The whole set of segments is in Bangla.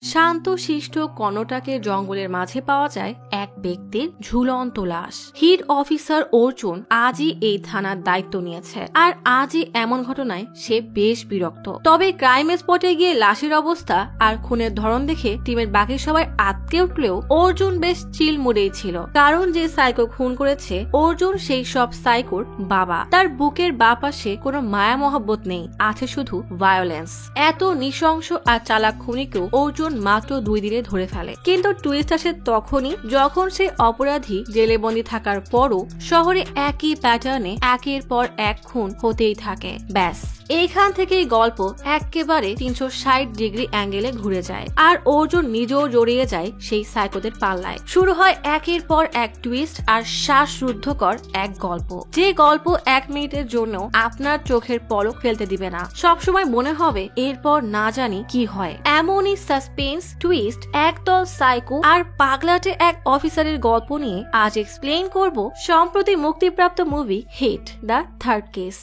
শান্ত শিষ্ট কর্ণটাকের জঙ্গলের মাঝে পাওয়া যায় এক ব্যক্তির ঝুলন্ত লাশ। হিট অফিসার অর্জুন আজই এই থানার দায়িত্ব নিয়েছে, আর আজই এমন ঘটনায় সে বেশ বিরক্ত। তবে ক্রাইম স্পটে গিয়ে লাশের অবস্থা আর খুনের ধরন দেখে টিমের বাকি সবাই আটকে উঠলেও অর্জুন বেশ চিল মুডেই ছিল, কারণ যে সাইকো খুন করেছে অর্জুন সেই সব সাইকোর বাবা। তার বুকের বাঁ পাশে কোনো মায়া মহব্বত নেই, আছে শুধু ভায়োলেন্স। এত নৃশংস আর চালাক খুনিকেও অর্জুন মাত্র 2 দিনে ধরে ফেলে, কিন্তু টুইস্ট আসে তখনই যখন সে অপরাধী জেলে বন্দী থাকার পরও শহরে একই প্যাটার্নে একের পর এক খুন হতেই থাকে। ব্যাস এইখান থেকেই গল্প একেবারে 360 ডিগ্রি অ্যাঙ্গেলে ঘুরে যায়, আর অর্জুন নিজেও জড়িয়ে যায় সেই সাইকোদের পাল্লায়। শুরু হয় একের পর এক টুইস্ট আর শ্বাসরুদ্ধকর এক গল্প, যে গল্প 1 মিনিটের জন্য আপনার চোখের পলক ফেলতে দিবে না। সবসময় মনে হবে এরপর না জানি কি হয়। এমনই সাসপেন্স, টুইস্ট, একদল সাইকো আর পাগলাটে এক অফিসারের গল্প নিয়ে আজ এক্সপ্লেইন করব সম্প্রতি মুক্তিপ্রাপ্ত movie hit the third case.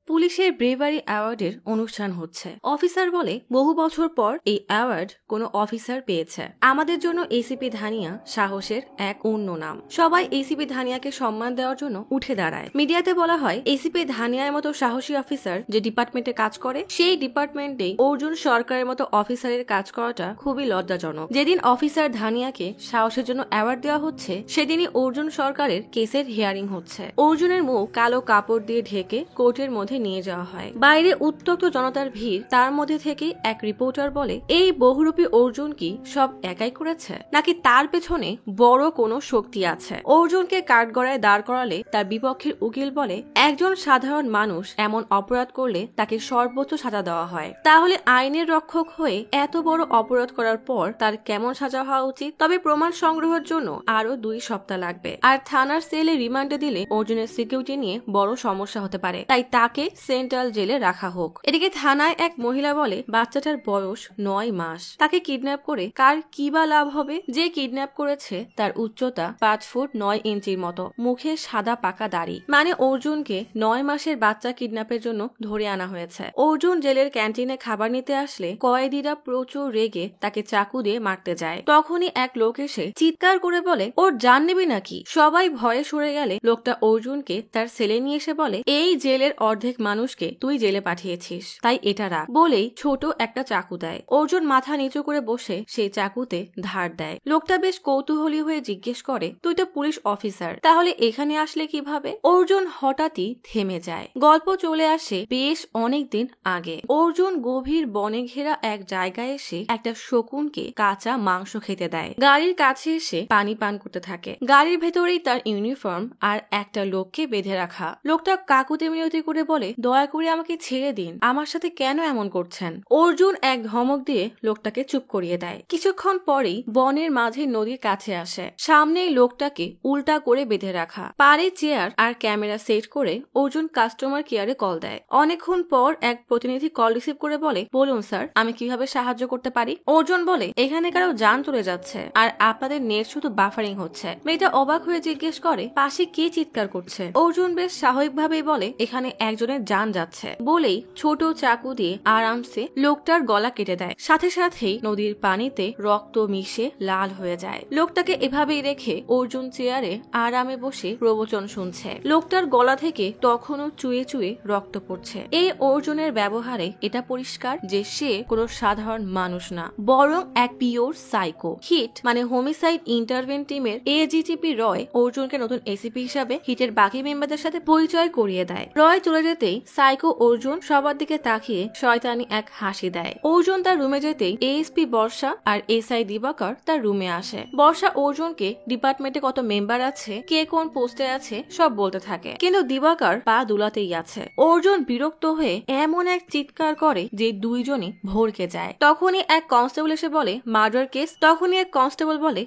পুলিশের ব্রেভারি অ্যাওয়ার্ডের অনুষ্ঠান হচ্ছে। অফিসার বলে বহু বছর পর এই অ্যাওয়ার্ড কোনো অফিসার পেয়েছে। আমাদের জন্য এসিপি ধানিয়া সাহসের এক অন্য নাম। সবাই এসিপি ধানিয়াকে সম্মান দেওয়ার জন্য উঠে দাঁড়ায়। মিডিয়াতে বলা হয় এসিপি ধানিয়ার মতো সাহসী অফিসার যে ডিপার্টমেন্টে কাজ করে সেই ডিপার্টমেন্টে অর্জুন সরকারের মতো অফিসারের কাজ করাটা খুবই লজ্জাজনক। যেদিন অফিসার ধানিয়াকে সাহসের জন্য অ্যাওয়ার্ড দেওয়া হচ্ছে সেদিনই অর্জুন সরকারের কেসের হিয়ারিং হচ্ছে। অর্জুনের মুখ কালো কাপড় দিয়ে ঢেকে কোর্টের মধ্যে নিয়ে যাওয়া হয়। বাইরে উত্তপ্ত জনতার ভিড়, তার মধ্যে থেকে এক রিপোর্টার বলে এই বহুরূপী অর্জুন কি সব একাই করেছে, নাকি তার পেছনে বড় কোনো শক্তি আছে? অর্জুনকে কাঠগড়ায় দাঁড় করালে তার বিপক্ষের উকিল বলে একজন সাধারণ মানুষ এমন অপরাধ করলে তাকে সর্বোচ্চ সাজা দেওয়া হয়, তাহলে আইনের রক্ষক হয়ে এত বড় অপরাধ করার পর তার কেমন সাজা হওয়া উচিত? তবে প্রমাণ সংগ্রহের জন্য আরো 2 সপ্তাহ লাগবে, আর থানার সেলে রিমান্ডে দিলে অর্জুনের সিকিউরিটি নিয়ে বড় সমস্যা হতে পারে, তাই তাকে সেন্ট্রাল জেলে রাখা হোক। এদিকে থানায় এক মহিলা বলে বাচ্চাটার বয়স 9 মাস, তাকে কিডন্যাপ করে কার কি বা লাভ হবে? যে কিডন্যাপ করেছে তার উচ্চতা 5 ফুট 9 ইঞ্চির মতো, মুখে সাদা পাকা দাড়ি, মানে অর্জুনকে 9 মাসের বাচ্চা কিডন্যাপের জন্য ধরে আনা হয়েছে। অর্জুন জেলের ক্যান্টিনে খাবার নিতে আসলে কয়েদিরা প্রচুর রেগে তাকে চাকু দিয়ে মারতে যায়। তখনই এক লোক এসে চিৎকার করে বলে ওর জান নিবি নাকি? সবাই ভয়ে সরে গেলে লোকটা অর্জুনকে তার সেলে নিয়ে এসে বলে এই জেলের অর্ধেক মানুষকে তুই জেলে পাঠিয়েছিস, তাই এটা রাখ বলেই ছোট একটা চাকু দেয়। অর্জুন মাথা নিচু করে বসে সেই চাকুতে ধার দেয়। লোকটা বেশ কৌতূহলী হয়ে জিজ্ঞেস করে তুই তো পুলিশ অফিসার, তাহলে এখানে আসলে কিভাবে? অর্জুন হঠাৎই থেমে যায়। গল্প চলে আসে বেশ অনেকদিন আগে। অর্জুন গভীর বনে ঘেরা এক জায়গায় এসে একটা শকুনকে কাঁচা মাংস খেতে দেয়। গাড়ির কাছে এসে পানি পান করতে থাকে। গাড়ির ভেতরেই তার ইউনিফর্ম আর একটা লোককে বেঁধে রাখা। লোকটা কাকুতি মিনতি করে বলে দয়া করে আমাকে ছেড়ে দিন, আমার সাথে কেন এমন করছেন? অর্জুন এক ধমক দিয়ে লোকটাকে চুপ করিয়ে দেয়। কিছুক্ষণ পরেই বনের মাঝে নদীর কাছে আসে। সামনেই লোকটাকে উল্টা করে বেঁধে রাখা। পারে চেয়ার আর ক্যামেরা সেট করে অর্জুন কাস্টমার কেয়ারে কল দেয়। অনেকক্ষণ পর এক প্রতিনিধি কল রিসিভ করে বলে বলুন স্যার, আমি কিভাবে সাহায্য করতে পারি? অর্জুন বলে এখানে কারো যান চলে যাচ্ছে আর আপনাদের নেট শুধু বাফারিং হচ্ছে। মেয়েটা অবাক হয়ে জিজ্ঞেস করে পাশে কে চিৎকার করছে? অর্জুন বেশ স্বাভাবিকভাবেই বলে এখানে একজনের যান যাচ্ছে। বলেই ছোট চাকু দিয়ে আরামসে লোকটার গলা কেটে দেয়। সাথে সাথেই নদীর পানিতে রক্ত মিশে লাল হয়ে যায়। লোকটাকে এভাবেই রেখে অর্জুন চেয়ারে আরামে বসে প্রবচন শুনছে। লোকটার গলা থেকে তখনও চুয়ে চুয়ে রক্ত পড়ছে। এই অর্জুনের ব্যবহারে এটা পরিষ্কার যে সে কোনো সাধারণ মানুষ না, বরং এক পিওর সাইকো। হিট মানে হোমিসাইড ইন্টারভেন টিমের এজিটিপি রয় অর্জুনকে নতুন এসিপি হিসাবে হিটের বাকি মেম্বারদের সাথে পরিচয় করিয়ে দেয়। রয় চলে যেতেই সাইকো অর্জুন সবার দিকে তাকিয়ে শয়তানি এক হাসি দেয়। অর্জুন তার রুমে যেতেই এএসপি বর্ষা আর এসআই দিবাকর তার রুমে আসে। বর্ষা অর্জুনকে ডিপার্টমেন্টে কত মেম্বার আছে, কে কোন পোস্টে আছে সব বলতে থাকে, কিন্তু দিবাকর পা দুলাতেই আছে। অর্জুন বিরক্ত হয়ে এমন এক চিৎকার করে যে দুইজনই ভরকে যায়। তখনই এক কনস্টেবল এসে বলে মার্ডার কেস।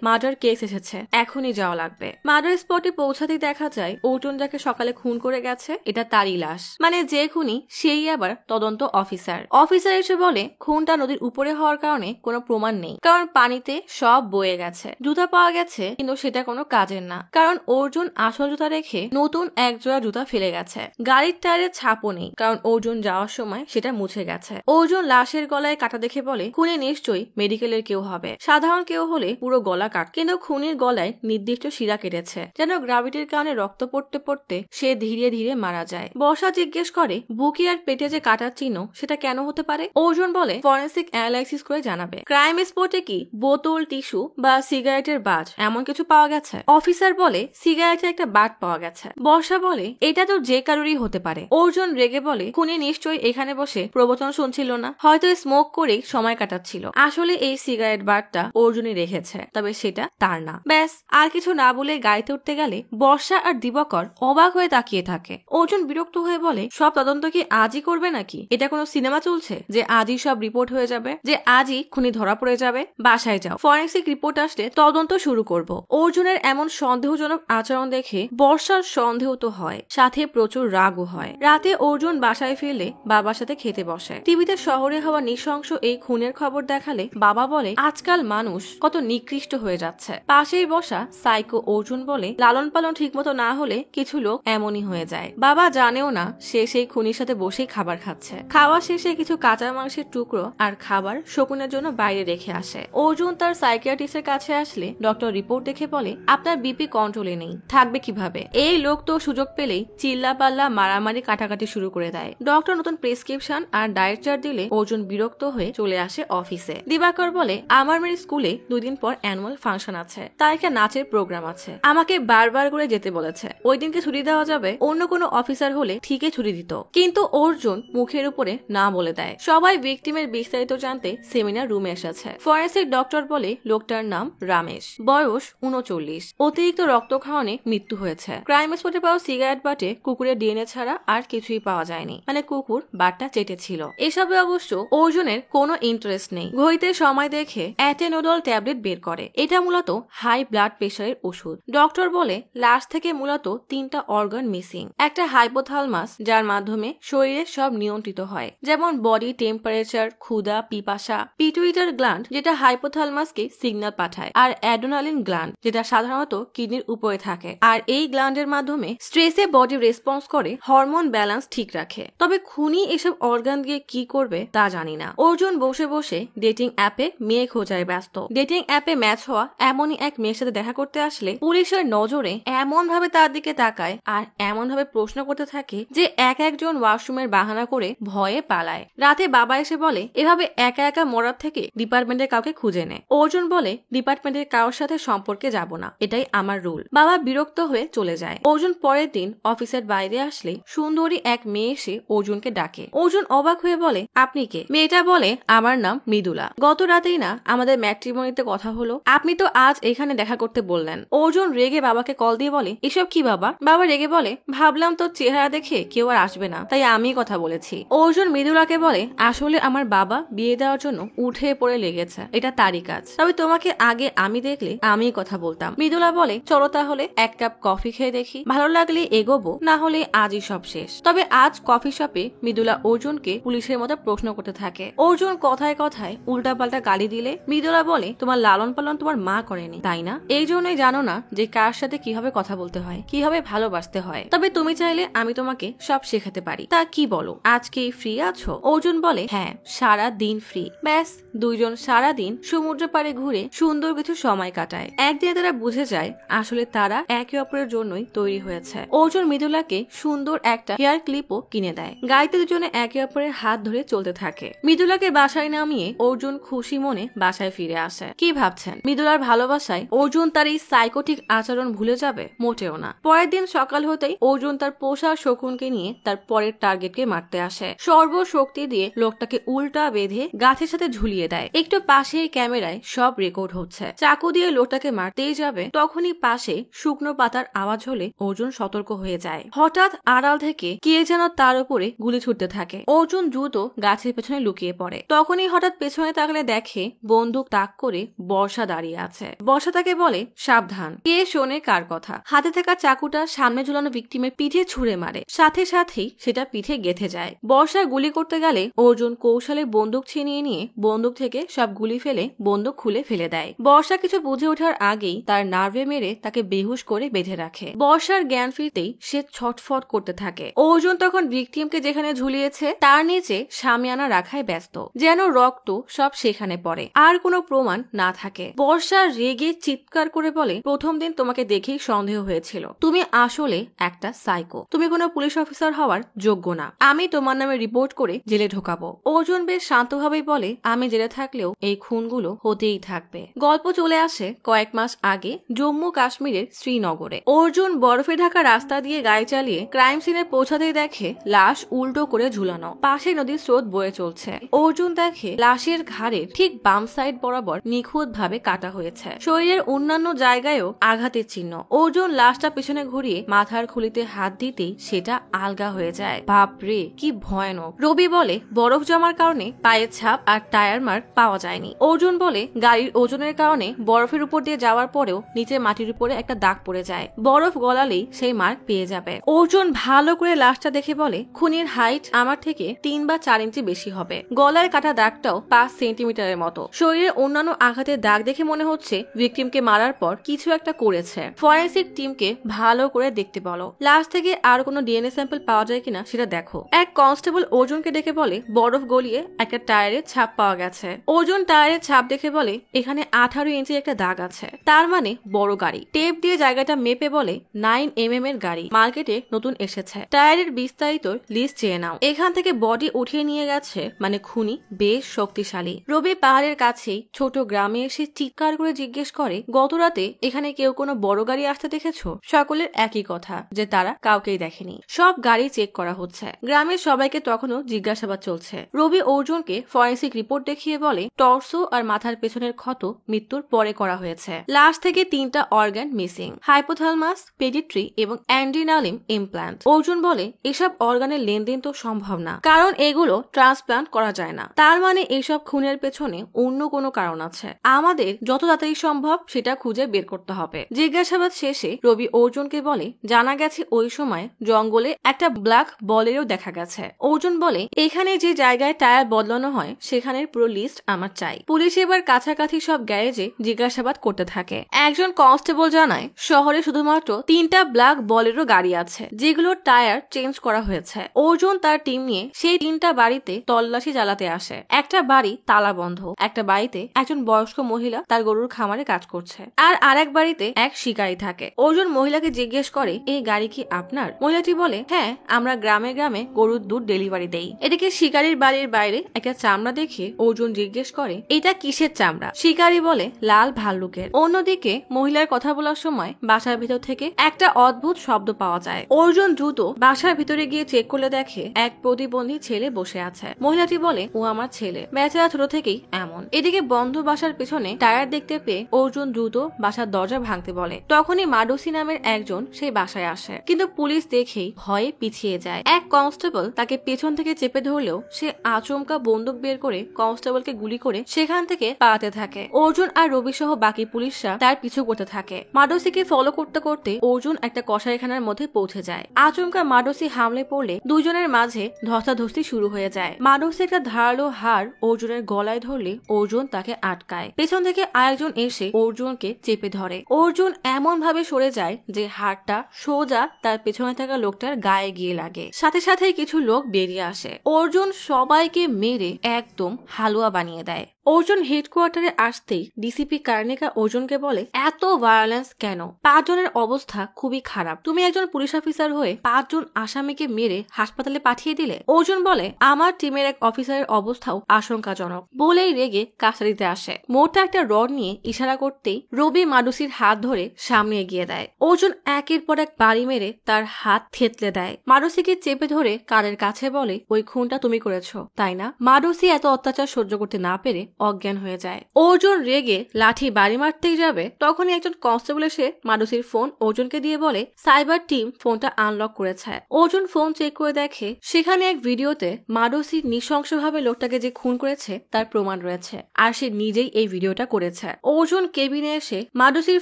মার্ডার কেস এসেছে, এখনই যাওয়া লাগবে। মার্ডার স্পটে পৌঁছাতেই দেখা যায় অর্জুন যাকে সকালে খুন করে গেছে এটা তারই লাশ। মানে যে খুনি সেই আবার তদন্ত অফিসার। অফিসার এসে বলে খুনটা নদীর উপরে হওয়ার কারণে কোনো প্রমাণ নেই, কারণ পানিতে সব বয়ে গেছে। জুতা পাওয়া গেছে কিন্তু সেটা কোনো কাজের না, কারণ অর্জুন আসল জুতা রেখে নতুন এক জোড়া জুতা ফেলে গেছে। গাড়ির টায়ারের ছাপও নেই, কারণ অর্জুন যাওয়ার সময় সেটা মুছে গেছে। অর্জুন লাশের গলায় কাটা দেখে বলে খুনি নিশ্চয়ই মেডিকেলের কেউ হবে, সাধারণ কেউ হলে পুরো গলা কাট, কিন্তু খুনির গলায় নির্দিষ্ট শিরা কেটেছে, যেন গ্রাভিটির কারণে রক্ত পড়তে পড়তে সে ধীরে ধীরে মারা যায়। বর্ষা জিজ্ঞেস করে বুকে আর পেটে যে কাটার চিহ্ন সেটা কেন হতে পারে। অর্জুন বলে ফরেন্সিক অ্যানালাইসিস করে জানাবে। ক্রাইম স্পটে কি বোতল, টিস্যু বা সিগারেটের বাজ এমন কিছু পাওয়া গেছে? অফিসার বলে সিগারেটের একটা বাট পাওয়া গেছে। বর্ষা বলে এটা তো যে কারোরই হতে পারে। অর্জুন রেগে বলে খুনি নিশ্চয়ই এখানে বসে প্রবচন শুনছিল না, হয়তো স্মোক করেই সময় কাটাচ্ছিল। আসলে এই সিগারেট বাটটা অর্জুনই রেখেছে, তবে সেটা তার না। ব্যাস, আর কিছু না বলে গাড়িতে উঠতে গেলে বর্ষা আর দিবাকর অবাক হয়ে তাকিয়ে থাকে। অর্জুন বিরক্ত হয়ে বলে সব তদন্ত কি আজই করবে নাকি? এটা কোনো সিনেমা চলছে যে আজই সব রিপোর্ট হয়ে যাবে, যে আজই খুনি ধরা পড়ে যাবে? বাসায় যাও, ফরেন্সিক রিপোর্ট আসলে তদন্ত শুরু করব। অর্জুনের এমন সন্দেহজনক আচরণ দেখে বর্ষার সন্দেহ তো হয়, সাথে প্রচুর রাগও হয়। রাতে অর্জুন বাসায় ফিরলে বাবার সাথে খেতে বসে। টিভিতে শহরে হওয়া নৃশংস এই খুনের খবর দেখালে বাবা বলে আজকাল মানুষ কত নিকৃষ্ট হয়ে যাচ্ছে। পাশেই বসা সাইকো অর্জুন বলে লালন পালন ঠিক মতো না হলে কিছু লোক এমনই হয়ে যায়। বাবা জানেও না সে সেই খুনির সাথে বসেই খাবার খাচ্ছে। খাওয়া শেষে কিছু কাঁচা মাংসের টুকরো আর খাবার শকুনের জন্য বাইরে রেখে আসে। অর্জুন তার সাইকিয়াট্রিস্টের কাছে আসলে ডক্টর রিপোর্ট দেখে বলে আপনার বিপি কন্ট্রোলে নেই, থাকবে কিভাবে? এই লোক তো সুযোগ পেলেই চিল্লা পাল্লা মারামারি কাটাকাটি শুরু করে দেয়। ডক্টর নতুন প্রেসক্রিপশন আর ডায়েট চার্ট দিলে অর্জুন বিরক্ত হয়ে চলে আসে অফিসে। দিবাকর বলে আমার মেয়ের স্কুলে 2 দিন পর অ্যানুয়াল ফাংশন আছে, তাই একটা নাচের প্রোগ্রাম আছে, আমাকে বারবার করে যেতে বলেছে। ওই দিনকে ছুটি দেওয়া যাবে? অন্য কোনো অফিসার হলে ঠিকই ছুটি দিত, কিন্তু অর্জুন মুখের উপরে না বলে দেয়। সবাই ভিকটিমের বিস্তারিত জানতে সেমিনার রুমে এসেছে। ফরেন্সিক ডক্টর বলে লোকটার নাম রামেশ, বয়স 39, অতিরিক্ত রক্ত খাওয়ানে মৃত্যু হয়েছে। ক্রাইম স্পটে পাওয়া সিগারেট বাটে কুকুরের ডিএনএ ছাড়া আর কিছুই পাওয়া যায়নি, মানে কুকুর বাটটা চেটেছিল। এসবে অবশ্য অর্জুনের কোনো ইন্টারেস্ট নেই। ঘড়িতে সময় দেখে অ্যাটেনোডল ট্যাবলেট বের করে, এটা মূলত হাই ব্লাড প্রেশারের ওষুধ। ডক্টর বলে লাশ থেকে মূলত 3টা অর্গান মিসিং। একটা হাইপোথালামাস, যার মাধ্যমে শরীরের সব নিয়ন্ত্রিত হয়, যেমন বডি টেম্পারেচার, ক্ষুধা, পিপাসা। পিটুইটার গ্ল্যান্ড, যেটা হাইপোথালামাসকে সিগন্যাল পাঠায়, আর অ্যাড্রেনালিন গ্ল্যান্ড, যেটা সাধারণত কিডনির উপরে থাকে, আর এই গ্ল্যান্ডের মাধ্যমে স্ট্রেসে বডি রেসপন্স করে হরমোন ব্যালেন্স ঠিক রাখে। তবে খুনি এসব অর্গান দিয়ে কি করবে তা জানি না। অর্জুন বসে বসে ডেটিং অ্যাপে মেয়ে খোঁজায় ব্যস্ত। ডেটিং অ্যাপে ম্যাচ হওয়া এমনই এক মেয়ের সাথে দেখা করতে আসলে পুলিশের নজরে এমন ভাবে তার দিকে তাকায় আর এমন ভাবে প্রশ্ন করতে থাকে যে একজন ওয়াশরুমের বাহানা করে ভয়ে পালায়। রাতে বাবা এসে বলে এভাবে একা একা মরার থেকে ডিপার্টমেন্টের কাউকে খুঁজে নে। অর্জুন বলে ডিপার্টমেন্টের কারোর সাথে সম্পর্কে যাব না, এটাই আমার রুল। বাবা বিরক্ত হয়ে চলে যায়। অর্জুন পরের দিন অফিসের বাইরে আসলে সুন্দরী এক মেয়ে এসে অর্জুনকে ডাকে। অর্জুন অবাক হয়ে বলে আপনি কে? মেয়েটা বলে আমার নাম মৃদুলা, গত রাতেই না আমাদের ম্যাট্রিমনিতে কথা হলো, আপনি তো আজ এখানে দেখা করতে বললেন। অর্জুন রেগে বাবাকে কল দিয়ে বলে এসব কি বাবা? বাবা রেগে বলে ভাবলাম তোর চেহারা দেখে কেউ আর আসবে না, তাই আমি কথা বলেছি। অর্জুন মৃদুলাকে বলে আসলে আমার বাবা বিয়ে দেওয়ার জন্য উঠে পড়ে লেগেছে, এটা তারই কাজ, তবে তোমাকে আগে আমি দেখলে আমি কথা বলতাম। মৃদুলা বলে চলো তাহলে এক কাপ কফি খেয়ে দেখি, ভালো লাগলে এগোবো, না হলে আজই সব শেষ। তবে আজ কফি শপে মৃদুলা অর্জুনকে পুলিশের মতো প্রশ্ন করতে থাকে। অর্জুন কথায় কথায় উল্টাপাল্টা গালি দিলে মৃদুলা বলে তোমার লালন পালন তোমার মা করেনি, তাই না? এই জন্যই জানো না যে কার সাথে কিভাবে কথা বলতে হয়, কিভাবে ভালোবাসতে হয়। তবে তুমি চাইলে আমি তোমাকে সব শেখাতে পারি, তা কি বলো? আজকে ফ্রি আছো? অর্জুন বলে হ্যাঁ, সারা দিন ফ্রি। ব্যাস, দুইজন সারা দিন সমুদ্র পাড়ে ঘুরে সুন্দর কিছু সময় কাটায়। একদিনে তারা বুঝে যায় আসলে তারা একে অপরের জন্যই তৈরি হয়েছে। অর্জুন মৃদুলাকে সুন্দর একটা হেয়ার ক্লিপও কিনে দেয়। গাড়িতে দুজনে একে অপরের হাত ধরে চলতে থাকে। মৃদুলাকে বাসায় নামিয়ে অর্জুন খুশি মনে বাসায় ফিরে আসে। কি ভাবছেন মৃদুলার ভালোবাসায় অর্জুন তার এই সাইকোটিক আচরণ ভুলে যাবে? মোটেও না। পরের দিন সকাল হতেই অর্জুন তার পোষা শকুনকে নিয়ে তার পরের টার্গেটকে মারতে আসে। সর্বশক্তি দিয়ে লোকটাকে উল্টা বেঁধে গাছের সাথে ঝুলিয়ে দেয়। একটু পাশেই ক্যামেরায় সব রেকর্ড হচ্ছে। চাকু দিয়ে লোকটাকে মারতেই যাবে, তখনই পাশে শুকনো পাতার আওয়াজ হলে অর্জুন সতর্ক হয়ে যায়। হঠাৎ আড়াল থেকে কে যেন তার উপরে গুলি ছুটতে থাকে। অর্জুন দ্রুত গাছের পেছনে লুকিয়ে পড়ে। তখনই হঠাৎ পেছনে তাকালে দেখে বন্দুক তাক করে বর্ষা দাঁড়িয়ে আছে। বর্ষা তাকে বলে সাবধান। কে শোনে কার কথা? হাতে থাকা চাকুটা সামনে ঝুলানো ভিকটিমের পিঠে ছুঁড়ে মারে। সাথে সাথেই সেটা পিঠে গেঁথে যায়। বর্ষা গুলি করতে গেলে অর্জুন কৌশলে বন্দুক ছিনিয়ে নিয়ে বন্দুক থেকে সব গুলি ফেলে বন্দুক খুলে ফেলে দেয়। বর্ষা কিছু বুঝে ওঠার আগেই তার নার্ভে মেরে তাকে বেহুশ করে বেঁধে রাখে। বর্ষার জ্ঞান ফিরতেই সে ছটফট করতে থাকে। অর্জুন তখন ভিকটিমকে যেখানে ঝুলিয়েছে তার নিচে শামিয়ানা রাখায় ব্যস্ত, যেন রক্ত সব সেখানে পড়ে আর কোনো প্রমাণ না থাকে। বর্ষা রেগে চিৎকার করে বলে, প্রথম দিন তোমাকে দেখেই সন্দেহ হয়েছিল, তুমি আসলে একটা সাইকো, তুমি কোনো পুলিশ অফিসার হওয়ার যোগ্য না, আমি তোমার নামে রিপোর্ট করে জেলে ঢোকাবো। অর্জুন বেশ শান্তভাবেই বলে, আমি জেলে থাকলেও এই খুনগুলো হতেই থাকবে। গল্প চলে আসে কয়েক মাস আগে জম্মু কাশ্মীরের শ্রীনগরে। অর্জুন বরফে ঢাকা রাস্তা দিয়ে গাড়ি চালিয়ে ক্রাইম সিনে পৌঁছাতেই দেখে লাশ উল্টো করে ঝুলানো, পাশে নদীর স্রোত বয়ে চলছে। অর্জুন দেখে লাশের ঘাড়ের ঠিক বাম সাইড বরাবর নিখুঁত ভাবে কাটা হয়েছে, শরীরের অন্যান্য জায়গায়ও আঘাতের চিহ্ন। অর্জুন লাশটা পিছনে ঘুরিয়ে মাথার খুলিতে হাত দিতেই সেটা আলগা হয়ে যায়। বাপরে কি ভয়ানক। রবি বলে, বরফ জমার কারণে পায়ের ছাপ আর টায়ার মার্ক পাওয়া যায়নি। অর্জুন বলে, গাড়ির ওজনের কারণে বরফের উপর দিয়ে যাওয়ার পরেও নিচে মাটির উপরে একটা দাগ পড়ে যায়, বরফ গলালেই সেই মার্ক পেয়ে যাবে। অর্জুন ভালো করে লাশটা দেখে বলে, খুনির হাইট আমার থেকে 3 বা 4 ইঞ্চি বেশি হবে, গলায় কাটা দাগটাও 5 সেন্টিমিটারের মতো। শরীরের অন্যান্য আঘাতের দাগ দেখে মনে হচ্ছে ভিকটিমকে মারার পর কিছু একটা করেছে। ফরেন্সিক টিমকে ভালো করে দেখতে বলো, লাশ থেকে আর কোনো ডিএনএ স্যাম্পল পাওয়া যায় কিনা সেটা দেখো। এক কনস্টেবল অর্জুনকে ডেকে বলে, বরফ গলিয়ে একটা টায়ারের ছাপ পাওয়া গেছে। অর্জুন টায়ারের ছাপ দেখে বলে, এখানে 18 ইঞ্চির একটা দাগ আছে, তার মানে বড় গাড়ি। টেপ দিয়ে জায়গাটা মেপে বলে, 9 mm এর গাড়ি, মার্কেটে নতুন এসেছে, টায়ারের বিস্তারিত লিস্ট চেয়ে নাও। এখান থেকে বডি উঠিয়ে নিয়ে গেছে, মানে খুনি বেশ শক্তিশালী। রবি পাহাড়ের কাছেই ছোট গ্রামে এসে চিৎকার করে জিজ্ঞেস করে, গত রাতে এখানে কেউ কোনো বড় গাড়ি আসতে দেখেছো? সকলের একই কথা যে তারা কাউকেই দেখেনি, সব গাড়ি চেক করা হচ্ছে। গ্রামের সবাইকে তখনও জিজ্ঞাসাবাদ চলছে। রবি অর্জুনকে ফরেন্সিক রিপোর্ট দেখিয়ে বলে, টর্সো আর মাথার পেছনের ক্ষত মৃত্যুর পরে করা হয়েছে। লাশ থেকে 3টা অর্গান মিসিং, হাইপোথ্যালামাস, পেডিট্রি এবং অ্যান্ড্রিনালিম ইমপ্ল্যান্ট। অর্জুন বলে, এসব অর্গানের লেনদেন তো সম্ভব না, কারণ এগুলো ট্রান্সপ্লান্ট করা যায় না, তার মানে এইসব খুনের পেছনে অন্য কোনো কারণ আছে। আমাদের যত তাড়াতাড়ি সম্ভব সেটা খুঁজে বের করতে হবে। জিজ্ঞাসাবাদ শেষে রবি অর্জুনকে বলে, জানা গেছে ওই সময় জঙ্গলে একটা ব্ল্যাক বলেরও দেখা গেছে। অর্জুন বলে, এখানে যে জায়গায় টায়ার বদলানো হয় সেখানের পুরো লিস্ট আমার চাই। পুলিশ এবার কাছাকাছি সব গ্যারেজে জিজ্ঞাসাবাদ করতে থাকে। একজন কনস্টেবল জানায়, শহরে শুধুমাত্র 3টা ব্ল্যাক বলেরও গাড়ি আছে যেগুলোর টায়ার চেঞ্জ করা হয়েছে। অর্জুন তার টিম নিয়ে সেই 3টা বাড়িতে তল্লাশি চালাতে আসে। একটা বাড়ি তালা বন্ধ, একটা বাড়িতে একজন বয়স্ক মহিলা তার গরুর খামারে কাজ করছে, আর আরেক বাড়িতে এক শিকারী থাকে। অর্জুন মহিলাকে জিজ্ঞেস করে, এই গাড়ি কি আপনার? মহিলাটি বলে, হ্যাঁ, আমরা গ্রামে গ্রামে গরুর দুধ ডেলিভারি দেই। এদিকে শিকারীর বাড়ির বাইরে একটা চামড়া দেখে অর্জুন জিজ্ঞেস করে, এটা কিসের চামড়া? শিকারী বলে, লাল ভাল্লুকের। অন্যদিকে মহিলার কথা বলার সময় বাসার ভিতর থেকে একটা অদ্ভুত শব্দ পাওয়া যায়। অর্জুন দ্রুত বাসার ভিতরে গিয়ে চেক করলে দেখে এক প্রতিবন্ধী ছেলে বসে আছে। মহিলাটি বলে, ও আমার ছেলে, বেচারা ছোট থেকেই এমন। এদিকে বন্ধ বাসার পেছনে টায়ার দেখতে পেয়ে অর্জুন দ্রুত বাসার দরজা ভাঙতে বলে। তখনই মাডুসি নামের একজন সেই বাসায় আসে, কিন্তু পুলিশ দেখেই ভয়ে পিছিয়ে যায়। এক কনস্টেবল তাকে পেছন থেকে চেপে ধরলেও সে আচমকা বন্দুক বের করে কনস্টেবলকে গুলি করে সেখান থেকে পালাতে থাকে। অর্জুন আর রবি সহ বাকি পুলিশরা তার পিছু করতে থাকে। মাডুসিকে ফলো করতে করতে অর্জুন একটা কসাইখানার মধ্যে পৌঁছে যায়। আচমকা মাডুসি হামলে পড়লে দুজনের মাঝে ধস্তাধস্তি শুরু হয়ে যায়। মাডুসি একটা ধারালো হাড় অর্জুনের গলায় ধরলে অর্জুন তাকে আটকায়। পেছন থেকে আরেকজন এসে অর্জুনকে চেপে ধরে। অর্জুন এমন ভাবে সরে যায় যে হাড়টা সোজা তার পেছনে থাকা লোকটার গায়ে গিয়ে লাগে। সাথে সাথে কিছু লোক বেরিয়ে আসে। অর্জুন সবাইকে মেরে একদম হালুয়া বানিয়ে দেয়। অর্জুন হেডকোয়ার্টারে আসতেই ডিসিপি কার্নিকা অর্জুনকে বলে, এত ভায়োলেন্স কেন? 5 জনের অবস্থা খুবই খারাপ, তুমি একজন পুলিশ অফিসার হয়ে 5 জন আসামিকে মেরে হাসপাতালে পাঠিয়ে দিলে। অর্জুন বলে, আমার টিমের এক অফিসারের অবস্থাও আশঙ্কাজনক। বলেই রেগে কাছারিতে আসে। মোটা একটা রড নিয়ে ইশারা করতেই রবি মাডুসির হাত ধরে সামনে এগিয়ে দেয়। অর্জুন একের পর এক বাড়ি মেরে তার হাত থেতলে দেয়। মাডুসিকে চেপে ধরে কানের কাছে বলে, ওই খুনটা তুমি করেছো তাই না? মাডুসি এত অত্যাচার সহ্য করতে না পেরে অজ্ঞান হয়ে যায়। অর্জুন রেগে লাঠি বাড়ি মারতেই যাবে, তখনই একজন কনস্টেবল এসে মাডুসির ফোন অর্জুনকে দিয়ে বলে, সাইবার টিম ফোনটা আনলক করেছে। অর্জুন ফোন চেক করে দেখে সেখানে এক ভিডিওতে মাডুসি নৃশংসভাবে লোকটাকে যে খুন করেছে তার প্রমাণ রয়েছে, আর সে নিজেই এই ভিডিওটা করেছে। অর্জুন কেবিনে এসে মাডুসির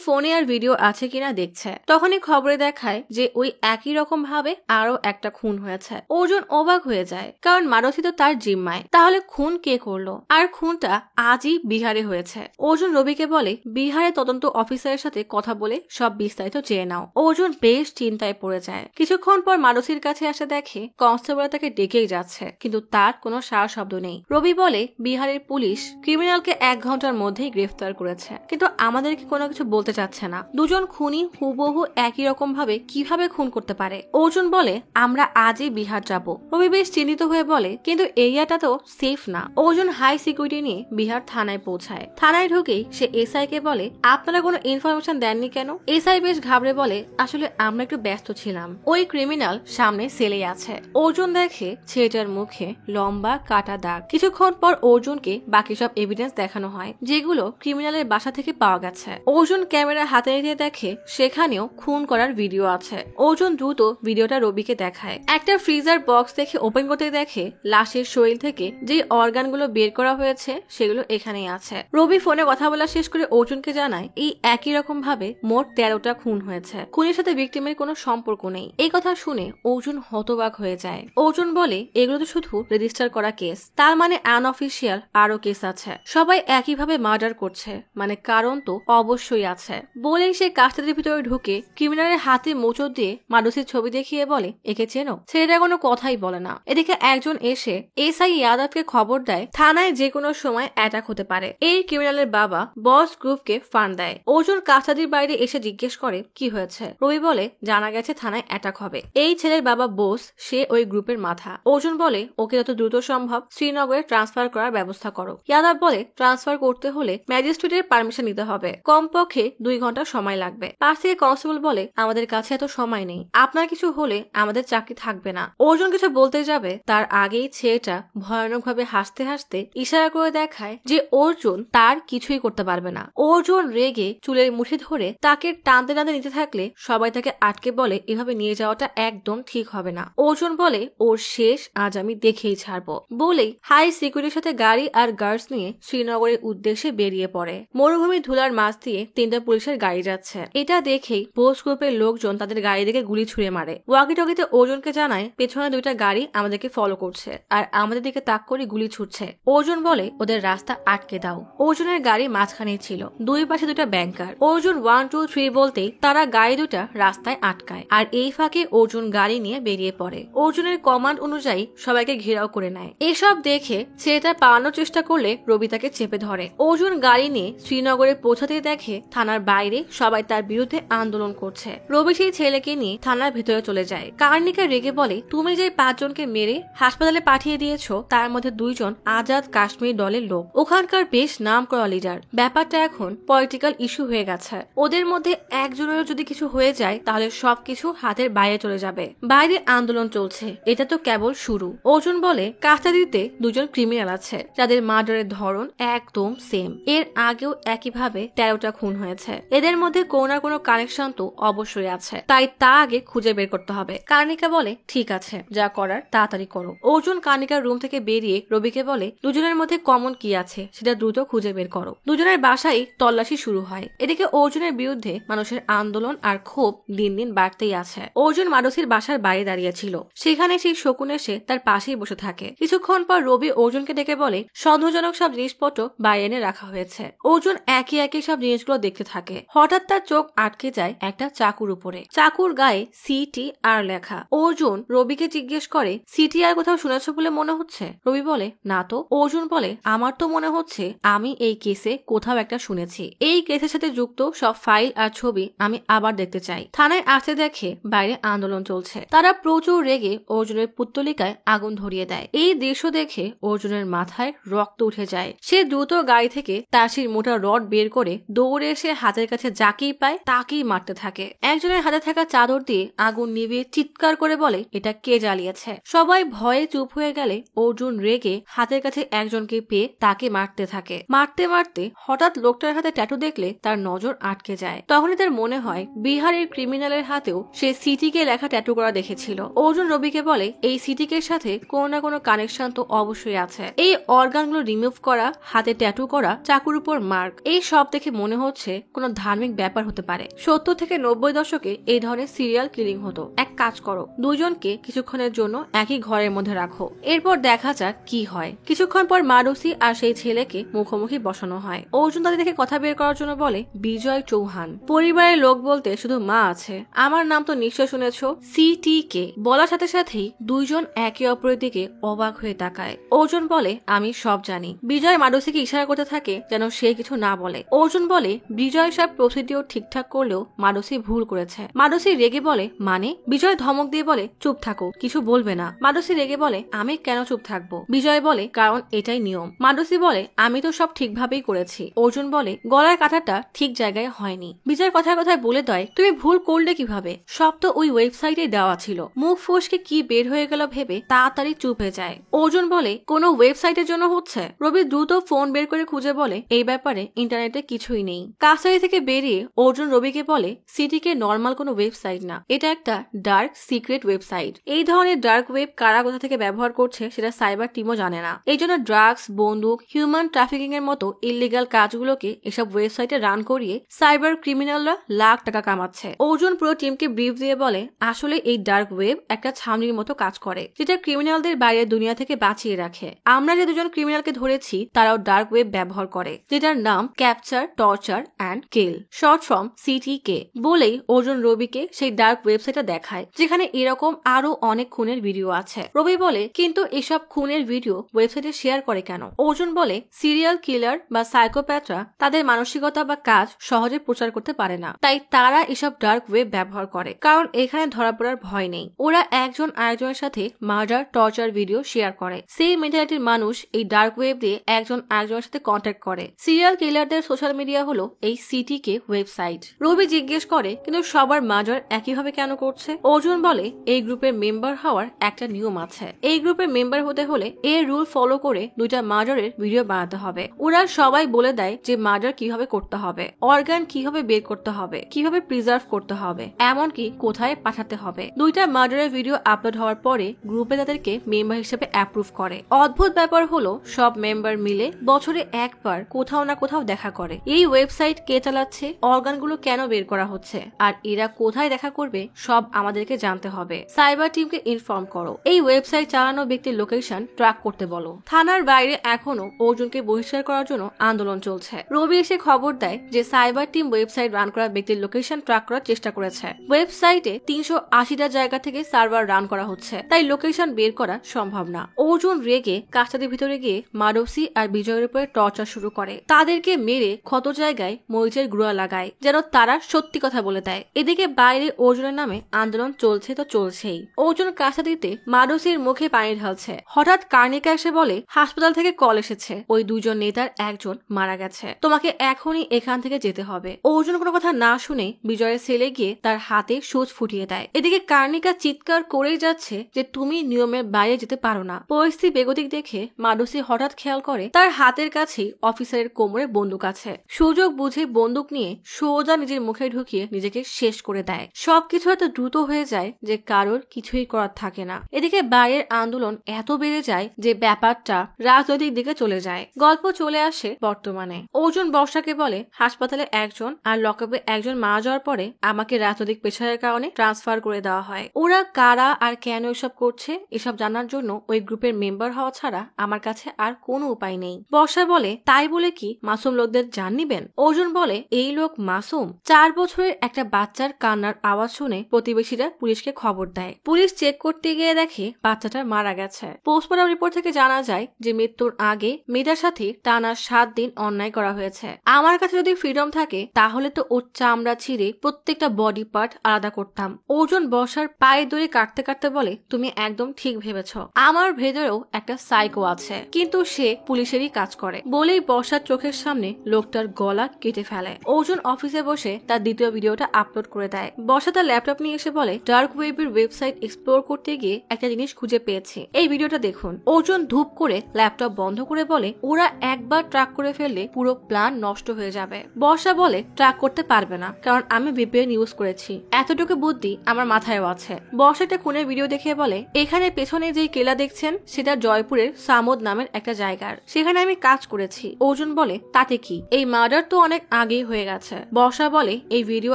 ফোনে আর ভিডিও আছে কিনা দেখছে। তখনই খবরে দেখায় যে ওই একই রকম ভাবে আরো একটা খুন হয়েছে। অর্জুন অবাক হয়ে যায়, কারণ মারুতি তো তার জিম্মায়। তাহলে খুন কে করলো? আর খুনটা আজই বিহারে হয়েছে। অর্জুন রবিকে বলে বিহারে তদন্ত অফিসারের সাথে কথা বলে সব বিস্তারিত চেয়ে নাও। অর্জুন বেশ চিন্তায় পড়ে যায়। কিছুক্ষণ পর মারুতির কাছে আসে দেখে কনস্টেবল তাকে ডেকেই যাচ্ছে, কিন্তু তার কোনো সাড়া শব্দ নেই। রবি বলে বিহারের পুলিশ ক্রিমিনালকে 1 ঘন্টার মধ্যেই গ্রেফতার করেছে, কিন্তু আমাদেরকে কোনো কিছু বলতে চাচ্ছে না। দুজন খুনি হুবহু একই রকম ভাবে কিভাবে খুন করতে পারে? অর্জুন বলে আমরা আজই বিহার যাব। রবি বেশ চিন্তিত হয়ে বলে কিন্তু এরিয়াটা তো সেফ না। অর্জুন হাই সিকিউরিটি নিয়ে বিহার থানায় পৌঁছায়। থানায় ঢুকেই সে এসআই কে বলে আপনারা কোনো ইনফরমেশন দেননি কেন? এসআই বেশ ঘাবড়ে বলে আসলে আমরা একটু ব্যস্ত ছিলাম। ওই ক্রিমিনাল সামনে সেলে আছে। অর্জুন দেখে ছেলেটার মুখে লম্বা কাটা দাগ। কিছুক্ষণ পর অর্জুনকে বাকি সব এভিডেন্স দেখানো হয়, যেগুলো ক্রিমিনালের বাসা থেকে পাওয়া গেছে। অর্জুন ক্যামেরা হাতে নিয়ে দেখে সেখানেও খুন করার ভিডিও আছে। অর্জুন দ্রুত ভিডিওটা রবিকে দেখায়। একটা ফ্রিজার বক্স দেখে ওপেন করতে দেখে লাশের শরীর থেকে যে অর্গানগুলো বের করা হয়েছে সেগুলো এখানেই আছে। রবি ফোনে কথা বলা শেষ করে অর্জুনকে জানায় এই একই রকম ভাবে মোট 13টা খুন হয়েছে। খুনের সাথে ভিকটিমের কোনো সম্পর্ক নেই। এই কথা শুনে অর্জুন হতবাক হয়ে যায়। অর্জুন বলে এগুলো তো শুধু রেজিস্টার করা কেস, তার মানে আনঅফিসিয়াল আরো কেস আছে। সবাই একইভাবে মার্ডার করছে, মানে কারণ তো অবশ্যই আছে। বলেই সে কাস্টাডির ভিতরে ঢুকে ক্রিমিনালের হাতে মোচড় দিয়ে মারুতির ছবি দেখিয়ে বলে একে চেনো? ছেলেটা কোনো কথাই বলে না। এদিকে একজন এসে এসআই ইয়াদবকে খবর দেয় থানায় যে কোনো সময় অ্যাটাক হতে পারে। এই ক্রিমিনালের বাবা বস গ্রুপকে ফান্ড দেয়। অর্জুন কাস্টাডির বাইরে এসে জিজ্ঞেস করে কি হয়েছে। রবি বলে জানা গেছে থানায় অ্যাটাক হবে। এই ছেলের বাবা বোস, সে ওই গ্রুপের মাথা। অর্জুন বলে ওকে যত দ্রুত সম্ভব শ্রীনগরে ট্রান্সফার করার ব্যবস্থা করো। ইয়াদব বলে ট্রান্সফার করতে হলে ম্যাজিস্ট্রেটের পারমিশন নিতে হবে, কমপক্ষে 2 ঘন্টা সময় লাগবে। পাশ থেকে কনস্টেবল বলে আমাদের কাছে এত সময় নেই, আপনার কিছু হলে আমাদের চাকরি থাকবে না। অর্জুন কিছু বলতে যাবে তার আগেই ছেলেটা ভয়ানক ভাবে হাসতে হাসতে ইশারা করে দেখায় যে অর্জুন তার কিছুই করতে পারবে না। অর্জুন রেগে চুলের মুঠি ধরে তাকে টানতে টানতে নিতে থাকলে সবাই তাকে আটকে বলে এভাবে নিয়ে যাওয়াটা একদম ঠিক হবে না। অর্জুন বলে ওর শেষ আজ আমি দেখেই ছাড়বো। বলেই হাই সিকিউরিটির সাথে গাড়ি আর গার্ডস নিয়ে শ্রীনগরের উদ্দেশ্যে বেরিয়ে পড়ে। মরুভূমির ধুলার মাঝ দিয়ে 3টা পুলিশের গাড়ি যাচ্ছে। এটা দেখেই বোস গ্রুপের লোকজন তাদের গাড়ি দিকে গুলি ছুড়ে মারে। ওয়াকি টকিতে অর্জুনকে জানায় পেছনে 2টা গাড়ি আমাদেরকে ফলো করছে আর আমাদের দিকে তাক করে গুলি ছুটছে। অর্জুন বলে ওদের রাস্তা আটকে দাও। অর্জুনের গাড়ি মাঝখানেই ছিল, 2 পাশে 2টা ব্যাংকার। অর্জুন 1 2 3 বলতেই তারা গাড়ি 2টা রাস্তায় আটকায়, আর এই ফাঁকে অর্জুন গাড়ি নিয়ে বেরিয়ে পড়ে। অর্জুনের কমান্ড অনুযায়ী সবাইকে ঘেরাও করে নেয়। এসব দেখে ছেলেটা পালানোর চেষ্টা করলে রবি তাকে চেপে ধরে। অর্জুন গাড়ি নিয়ে শ্রীনগরে পৌঁছাতে দেখে থানার বাইরে সবাই তার বিরুদ্ধে আন্দোলন করছে। রবি সেই ছেলেকে নিয়ে থানার ভিতরে চলে যায়। কার্নিকা রেগে বলে তুমি যে 5 জনকে মেরে হাসপাতালে পাঠিয়ে দিয়েছো তার মধ্যে 2 জন আজাদ কাশ্মীর দলের লোক, ওখানকার বেশ নাম করা লিডার। ব্যাপারটা এখন পলিটিক্যাল ইস্যু হয়ে গেছে। ওদের মধ্যে একজনেরও যদি কিছু হয়ে যায় তাহলে সবকিছু হাতের বাইরে চলে যাবে। বাইরে আন্দোলন চলছে, এটা তো কেবল শুরু। অর্জুন বলে কাস্টাডিতে 2 জন ক্রিমিনাল আছে যাদের মার্ডারের ধরন একদম সেম। এর আগেও একইভাবে 13টা খুন হয়েছে। এদের মধ্যে কোনো না কোনো কানেকশন তো অবশ্যই আছে, তাই তা আগে খুঁজে বের করতে হবে। কার্নিকা বলে ঠিক আছে, যা করার তাড়াতাড়ি করো। অর্জুন কার্নিকার রুম থেকে বেরিয়ে রবিকে বলে দুজনের মধ্যে কমন কি আছে সেটা দ্রুত খুঁজে বের করো। দুজনের বাসায় তল্লাশি শুরু হয়। এদিকে অর্জুনের বিরুদ্ধে মানুষের আন্দোলন আর ক্ষোভ দিন দিন বাড়তেই আছে। অর্জুন মারুতির বাসার বাইরে দাঁড়িয়েছিল, সেখানে সেই শকুন এসে তার পাশেই বসে থাকে। কিছুক্ষণ পর রবি অর্জুনকে ডেকে বলে সন্দেহজনক সব জিনিসপত্র বাইরে এনে রাখা হয়েছে। অর্জুন একে একে সব জিনিসগুলো দেখতে থাকে। হঠাৎ তার চোখ আটকে যায় একটা চাকুর উপরে। চাকুর গায়ে CTR লেখা। অর্জুন রবিকে জিজ্ঞেস করে CTR কোথাও শুনেছ বলে মনে হচ্ছে? রবি বলে না তো। অর্জুন বলে আমার তো মনে হচ্ছে আমি এই কেসে কোথাও একটা শুনেছি। এই কেসের সাথে যুক্ত সব ফাইল আর ছবি আমি আবার দেখতে চাই। থানায় আসতে দেখে বাইরে আন্দোলন চলছে। তারা প্রচুর রেগে অর্জুনের পুত্তলিকায় আগুন ধরিয়ে দেয়। এই দৃশ্য দেখে অর্জুনের মাথায় রক্ত উঠে যায়। সে দ্রুত গাড়ি থেকে তাসির মোটা রড বের করে দৌড়ে এসে হাতের কাছে যাকেই পায় তাকেই মারতে থাকে। একজনের হাতে থাকা চাদর দিয়ে আগুন নিভিয়ে চিৎকার করে বলে এটা কে জ্বালিয়েছে। সবাই ভয়ে চুপ হয়ে গেলে অর্জুন রেগে হাতের কাছে একজনকে পেয়ে তাকে মারতে থাকে। মারতে মারতে হঠাৎ লোকটার হাতে ট্যাটু দেখলে তার নজর আটকে যায়। তখনই তার মনে হয় বিহারের ক্রিমিনালের হাতেও সে সিটিকে লেখা ট্যাটু করা দেখেছিল। অর্জুন রবিকে বলে এই সিটিকের সাথে কোনো না কোনো কানেকশন তো অবশ্যই আছে। এই অর্গানগুলো রিমুভ করা, হাতে ট্যাটু করা, চাকুর উপর মার্ক, এই সব দেখে মনে হচ্ছে কোনো ধার্মিক ব্যাপার হতে পারে। 70 থেকে 90 দশকে এই ধরনের সিরিয়াল কিলিং হতো। এক কাজ করো, দুজনকে কিছুক্ষণের জন্য একই ঘরের মধ্যে রাখো, এরপর দেখা যাক কি হয়। কিছুক্ষণ পর মারুসি আর সেই ছেলেকে মুখোমুখি বসানো হয়। অর্জুন তাদের দেখে কথা বের করার জন্য বলে বিজয় চৌহান। পরিবারের লোক বলতে শুধু মা আছে। আমার নাম তো নিশ্চয় শুনেছ, CTK বলার সাথে সাথেই দুইজন একে অপরের দিকে অবাক হয়ে তাকায়। অর্জুন বলে আমি সব জানি। বিজয় মারুসিকে ইশারা করতে থাকে যেন সে কিছু না বলে। অর্জুন বলে বিজয় সব প্রসিডিওর ঠিকঠাক করলেও মারুসি ভুল করেছে। মারুসি রেগে বলে মানে? বিজয় ধমক দিয়ে বলে চুপ থাকো, কিছু বলবে না। মারুসি রেগে বলে আমি কেন চুপ থাকবো? বিজয় বলে কারণ এটাই নিয়ম। মারুসি বলে আমি তো সব ঠিকভাবেই করেছি। অর্জুন বলে গলার কাঁটাটা ঠিক জায়গায় হয়নি। বিজয় কথায় কথায় বলে দেয় তুমি ভুল করলে কিভাবে? সব তো ওই ওয়েবসাইটে দেওয়া ছিল। মুখ ফসকে কি বের হয়ে গেল ভেবে তাড়াতাড়ি চুপ হয়ে যায়। অর্জুন বলে কোনো ওয়েবসাইটের জন্য হচ্ছে? রবি দ্রুত ফোন বের করে খুঁজে বলে এই ব্যাপারে ইন্টারনেটে কিছুই নেই। কাছারি থেকে বেরিয়ে অর্জুন রবিকে বলে সিটিকে নর্মাল কোনো ওয়েবসাইট না, এটা একটা ডার্ক সিক্রেট ওয়েবসাইট। এই ধরনের ডার্ক ওয়েব কারা কোথা থেকে ব্যবহার করছে সেটা সাইবার টিমও জানে না। এই জন্য ড্রাগস, বন্দুক, হিউম্যান ট্রাফিকিং এর মতো ইলিগাল কাজগুলোকে এসব ওয়েবসাইটে রান করিয়ে সাইবার ক্রিমিনালরা লাখ টাকা কামাচ্ছে। অর্জুন পুরো টিমকে ব্রিফ দিয়ে বলে আসলে এই ডার্ক ওয়েব একটা ছাউনির মতো কাজ করে, যেটা ক্রিমিনালদের বাইরের দুনিয়া থেকে বাঁচিয়ে রাখে। আমরা যে দুজন ক্রিমিনালকে ধরেছি তারাও ডার্ক ওয়েব ব্যবহার করে, যেটার নাম capture, torture and kill, short form CTK। বলেই অর্জুন রবিকে সেই ডার্ক ওয়েবসাইটটা দেখায়, যেখানে এরকম আরো অনেক খুনের ভিডিও আছে। রবি বলে কিন্তু এসব খুনের ভিডিও ওয়েবসাইটে শেয়ার করে কেন? অর্জুন বলে সিরিয়াল কিলার বা সাইকোপ্যাথরা তাদের মানসিকতা বা কাজ সহজে প্রচার করতে পারে না, তাই তারা এসব ডার্ক ওয়েব ব্যবহার করে, কারণ এখানে ধরা পড়ার ভয় নেই। ওরা একজন আরেকজনের সাথে মার্ডার, টর্চার ভিডিও শেয়ার করে। সেই মেন্টালিটির মানুষ এই ডার্ক ওয়েব দিয়ে একজন আরেকজনের সাথে কন্ট্যাক্ট করে। সিরিয়াল কিলারদের সোশ্যাল মিডিয়া হলো এই CTK ওয়েবসাইট। রবি জিজ্ঞেস করে কিন্তু সবার মার্ডার একইভাবে কেন করছে? অর্জুন বলে এই গ্রুপের মেম্বার হওয়ার একটা নিয়ম আছে। এই গ্রুপের মেম্বার হতে হলে এই রুল ফলো করে দুইটা মার্ডারের ভিডিও বানাতে হবে। ওরা সবাই বলে দেয় যে মার্ডার কিভাবে করতে হবে, অর্গান কিভাবে বের করতে হবে, কিভাবে প্রিজার্ভ করতে হবে, এমনকি কোথায় পাঠাতে হবে। দুইটা মার্ডারের ভিডিও আপলোড হওয়ার পরে গ্রুপে তাদেরকে মেম্বার হিসেবে অ্যাপ্রুভ করে। অদ্ভুত ব্যাপার হলো সব মেম্বার মিলে বছরে একবার কোথাও না কোথাও দেখা করে। এই ওয়েবসাইট কে চালাচ্ছে, অর্গানগুলো কেন বের করা হচ্ছে, আর এরা কোথায় দেখা করবে সব আমাদেরকে জানতে হবে। সাইবার টিমকে ইনফর্ম করো। এই ওয়েবসাইট চালানো ব্যক্তির লোকেশন ট্র্যাক করতে বলো। থানার বাইরে এখনো অর্জুনকে বহিষ্কার করার জন্য আন্দোলন চলছে। রবি এসে খবর দেয় যে সাইবার টিম ওয়েবসাইট রান করা ব্যক্তির লোকেশন ট্র্যাক করার চেষ্টা করেছে। ওয়েবসাইটে 380টা জায়গা থেকে সার্ভার রান করা হচ্ছে, তাই লোকেশন বের করা সম্ভব না। অর্জুন রেগে কাস্টাডির ভিতরে গিয়ে মারুসি আর বিজয়ের উপরে টর্চার শুরু করে। তাদেরকে মেরে ক্ষত জায়গায় মরিচের গুঁড়া লাগায় যেন তারা সত্যি কথা বলে দেয়। এদিকে বাইরে অর্জুনের নামে আন্দোলন চলছে তো চলছেই। অর্জুন কাস্টাডিতে মারুসির মুখে পানি ঢালছে। হঠাৎ কার্নিকা এসে বলে হাসপাতাল থেকে কল এসেছে, ওই দুজন নেতার একজন মারা গেছে, তোমাকে এখনই এখান থেকে যেতে হবে। অর্জুন কোনো কথা না শুনে বিজয়ের সেলে গিয়ে তার হাতে সুচ ফুটিয়ে দেয়। এদিকে কার্নিকা চিৎকার করেই যাচ্ছে যে তুমি নিয়মের বাইরে যেতে পারো না। পরিস্থিতি বেগতিক দেখে মারুসি হঠাৎ খেয়াল করে তার হাতের কাছেই অফিসারের কোমরে বন্দুক আছে। সুযোগ বুঝে বন্দুক নিয়ে সোজা নিজের মুখে ঢুকিয়ে নিজেকে শেষ করে দেয়। সবকিছু এত দ্রুত হয়ে যায় যে কারোর কিছুই করার থাকে না। এদিকে বাইরের আন্দোলন এত বেড়ে যায় যে ব্যাপারটা রাজনৈতিক দিকে চলে যায়। গল্প চলে আসে বর্তমানে। অর্জুন বর্ষাকে বলে হাসপাতালে একজন আর লকআপে একজন মারা যাওয়ার পরে আমাকে রাজনৈতিক পেশারের কারণে ট্রান্সফার করে দেওয়া হয়। ওরা কারা আর কেন এসব করছে এসব জানার জন্য ওই গ্রুপের মেম্বার হওয়া ছাড়া আমার কাছে আর কোনো উপায় নেই। বর্ষা বলে তাই বলে কি মাসুম লোকদের জান নিবেন? অর্জুন বলে এই লোক মাসুম? 4 বছরের একটা বাচ্চার কান্নার আওয়াজ শুনে প্রতিবেশীরা পুলিশকে খবর দেয়। পুলিশ চেক করতে গিয়ে দেখে বাচ্চাটা মারা গেছে। পোস্টমর্টম রিপোর্ট থেকে জানা যায় যে মৃত্যুর আগে মেয়েটার সাথে টানা 7 দিন অন্যায় করা হয়েছে। আমার কাছে যদি ফ্রিডম থাকে তাহলে তো ওর চামড়া ছিঁড়ে প্রত্যেকটা বডি পার্ট আলাদা করতাম। অর্জুন বর্ষার পায়ে দড়ি কাটতে কাটতে বলে তুমি একদম ঠিক ভেবেছ, আমার ভেতরেও একটা সাইকো আছে, কিন্তু সে পুলিশেরই কাজ করে। বলেই বর্ষার চোখের সামনে লোকটার গলা কেটে ফেলে। অর্জুন অফিসে বসে তার দ্বিতীয় ভিডিওটা আপলোড করে দেয়। বর্ষা তার ল্যাপটপ নিয়ে এসে বলে ডার্ক ওয়েবের ওয়েবসাইট এক্সপ্লোর করতে গিয়ে একটা জিনিস খুঁজে পেয়েছি, এই ভিডিওটা দেখুন। অর্জুন ধূপ করে ল্যাপটপ বন্ধ করে বলে ওরা একবার ট্র্যাক করে ফেললে পুরো প্ল্যান নষ্ট হয়ে যাবে। বর্ষা বলে ট্র্যাক করতে পারবে না, কারণ আমি VPN ইউজ করেছি, এতটুকু বুদ্ধি আমার মাথায়ও আছে। বর্ষা একটা খুনের ভিডিও দেখে বলে এখানে পেছনে যেই কেলা দেখছেন সেটা জয়পুরের সামোদ নামের একটা জায়গার, সেখানে আমি কাজ করেছি। অর্জুন বলে তাতে কি, এই মার্ডার তো অনেক আগেই হয়ে গেছে। বর্ষা বলে এই ভিডিও